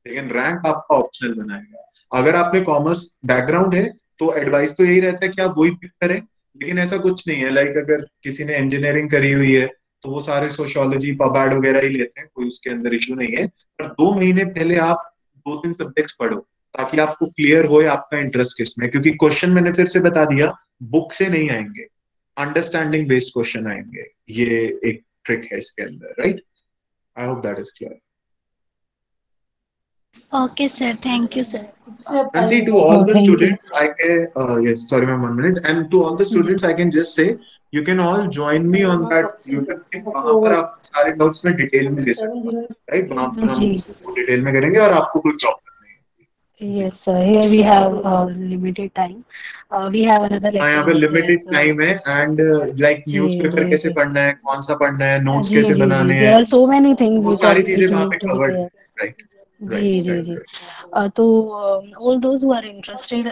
लेकिन रैंक आपका ऑप्शनल बनाएगा। अगर आपने कॉमर्स बैकग्राउंड है तो एडवाइस तो यही रहता है कि आप वही पिक करें, लेकिन ऐसा कुछ नहीं है। लाइक अगर किसी ने इंजीनियरिंग करी हुई है तो वो सारे सोशियोलॉजी, पॉबैड वगैरह ही लेते हैं, कोई उसके अंदर इशू नहीं है। पर 2 महीने पहले आप 2-3 सब्जेक्ट्स पढ़ो, ताकि आपको क्लियर हो आपका इंटरेस्ट किसमें, क्योंकि क्वेश्चन मैंने फिर से बता दिया बुक से नहीं आएंगे, अंडरस्टैंडिंग बेस्ड क्वेश्चन आएंगे, ये एक ट्रिक है इसके अंदर, right? I hope that is clear. Okay, sir. Thank you, sir. And see, to all the Thank you. students, I can, yes, sorry ma'am, 1 minute. And to all the students, I can just say, you can all join me on that YouTube thing. वहाँ पर आप सारे doubts में डिटेल में ले सकते हो, right? वहाँ पर हम डिटेल में करेंगे और आपको कोई प्रॉब्लम नहीं है. Yes, sir. Here we have limited time. We have another हाँ, यहाँ lecture. पे लिमिटेड टाइम है एंड लाइक न्यूज़पेपर कैसे पढ़ना है, कौन सा पढ़ना है, नोट्स जी कैसे जी जी बनाने there हैं, are so many things वो which सारी are चीजें which वहाँ need पे to be कवर्ड है, clear. राइट? जी जी जी तो all those who are interested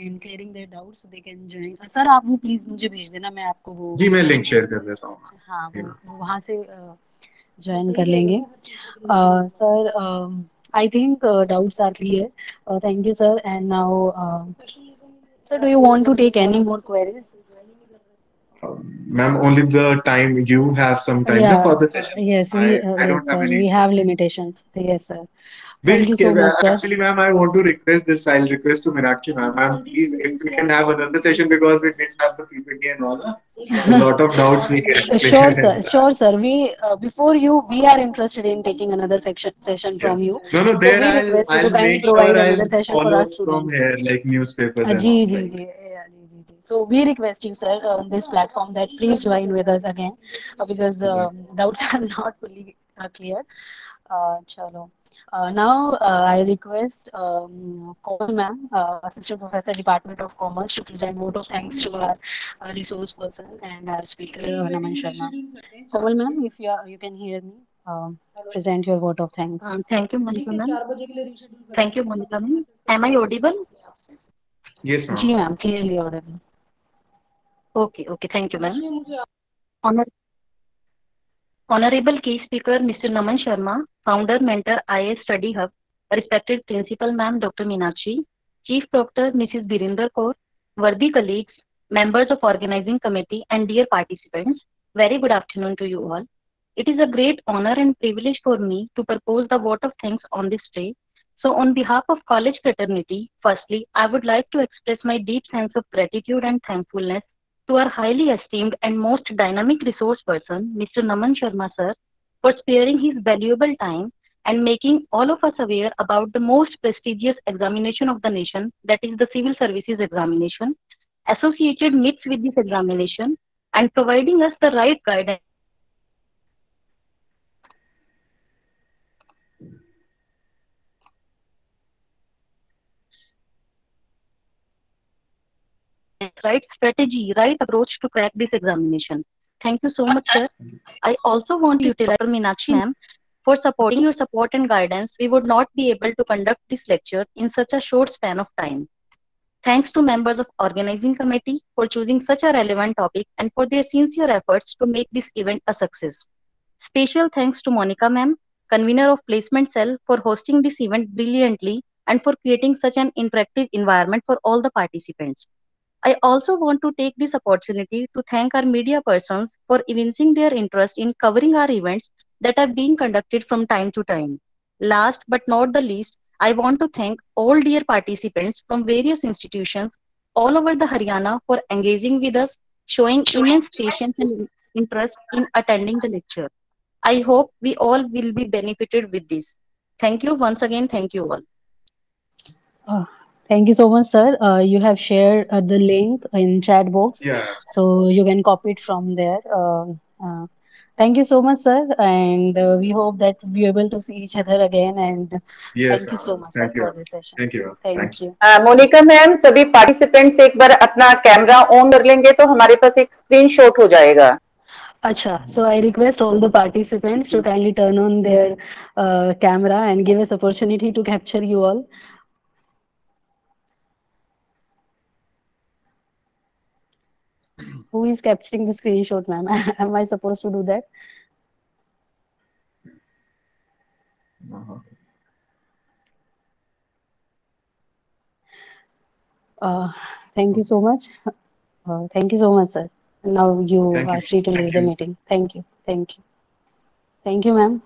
in clearing their doubts they can join. Sir आप वो please मुझे भेज देना, मैं आपको वो जी मैं लिंक शेयर कर देता हूँ. हाँ वो वहाँ से ज्वाइन कर लेंगे. Sir I think doubts are clear. Thank you sir. And now sir, do you want to take any more queries? Ma'am, only the time you have some time Yeah. for the session. Yes, I yes, don't have sir. any. We have limitations. Yes, sir. We'll, Thank you so much, sir. actually, ma'am, I want to request this. I'll request to Meenakshi, ma'am. Ma'am, please, if we can have another session because we didn't have the PPT and all. So a lot of doubts we can clear. Sure, sir. Sure, sir. We before you, we are interested in taking another session from you. No, So there we request you to I'll kindly make provide sure another I'll session for follow our up from students. here, like newspapers and जी all. जी Right? जी जी. So we request you, sir, on this platform that please join with us again because doubts are not fully clear. Chalo. Now I request Komal ma'am, Assistant Professor, Department of Commerce, to present vote of thanks to our resource person and our speaker, Naman Sharma. Komal ma'am, if you can hear me, present your vote of thanks. Thank you, Monica ma'am. Thank you, Monica ma'am. Am I audible? Yes, ma'am. जी ma'am, clearly audible. Okay, thank you, ma'am. Honorable key speaker, Mr. Naman Sharma, founder, mentor, IAS Study Hub, respected principal, ma'am, Dr. Meenakshi, Chief Doctor, Mrs. Birinder Kaur, worthy colleagues, members of organizing committee, and dear participants, very good afternoon to you all. It is a great honor and privilege for me to propose the vote of thanks on this day. So on behalf of college fraternity, firstly, I would like to express my deep sense of gratitude and thankfulness to our highly esteemed and most dynamic resource person, Mr. Naman Sharma sir, for sparing his valuable time and making all of us aware about the most prestigious examination of the nation, that is the Civil Services Examination, associated myths with this examination, and providing us the right guidance right strategy, right approach to crack this examination. Thank you so much, sir. I also want to utilize Dr. Meenakshi ma'am for supporting your support and guidance. We would not be able to conduct this lecture in such a short span of time. Thanks to members of organizing committee for choosing such a relevant topic and for their sincere efforts to make this event a success. Special thanks to Monica ma'am, convener of Placement Cell, for hosting this event brilliantly and for creating such an interactive environment for all the participants. I also want to take this opportunity to thank our media persons for evincing their interest in covering our events that are being conducted from time to time. Last but not the least, I want to thank all dear participants from various institutions all over the Haryana for engaging with us, showing immense patience and interest in attending the lecture. I hope we all will be benefited with this. Thank you once again. Thank you all. Thank you so much, sir. You have shared the link in chat box, so you can copy it from there. Thank you so much, sir, and we hope that we are able to see each other again. And thank you so much, sir, for this session. Thank you. Thank you. Monika ma'am, सभी पार्टिसिपेंट्स एक बार अपना कैमरा ऑन कर लेंगे तो हमारे पास एक स्क्रीनशॉट हो जाएगा. Acha, so I request all the participants to kindly turn on their camera and give us opportunity to capture you all. Who is capturing the screenshot, ma'am? Am I supposed to do that? Thank you so much. Thank you so much, sir. Now you are free to leave the meeting. Thank you. Thank you. Thank you, ma'am.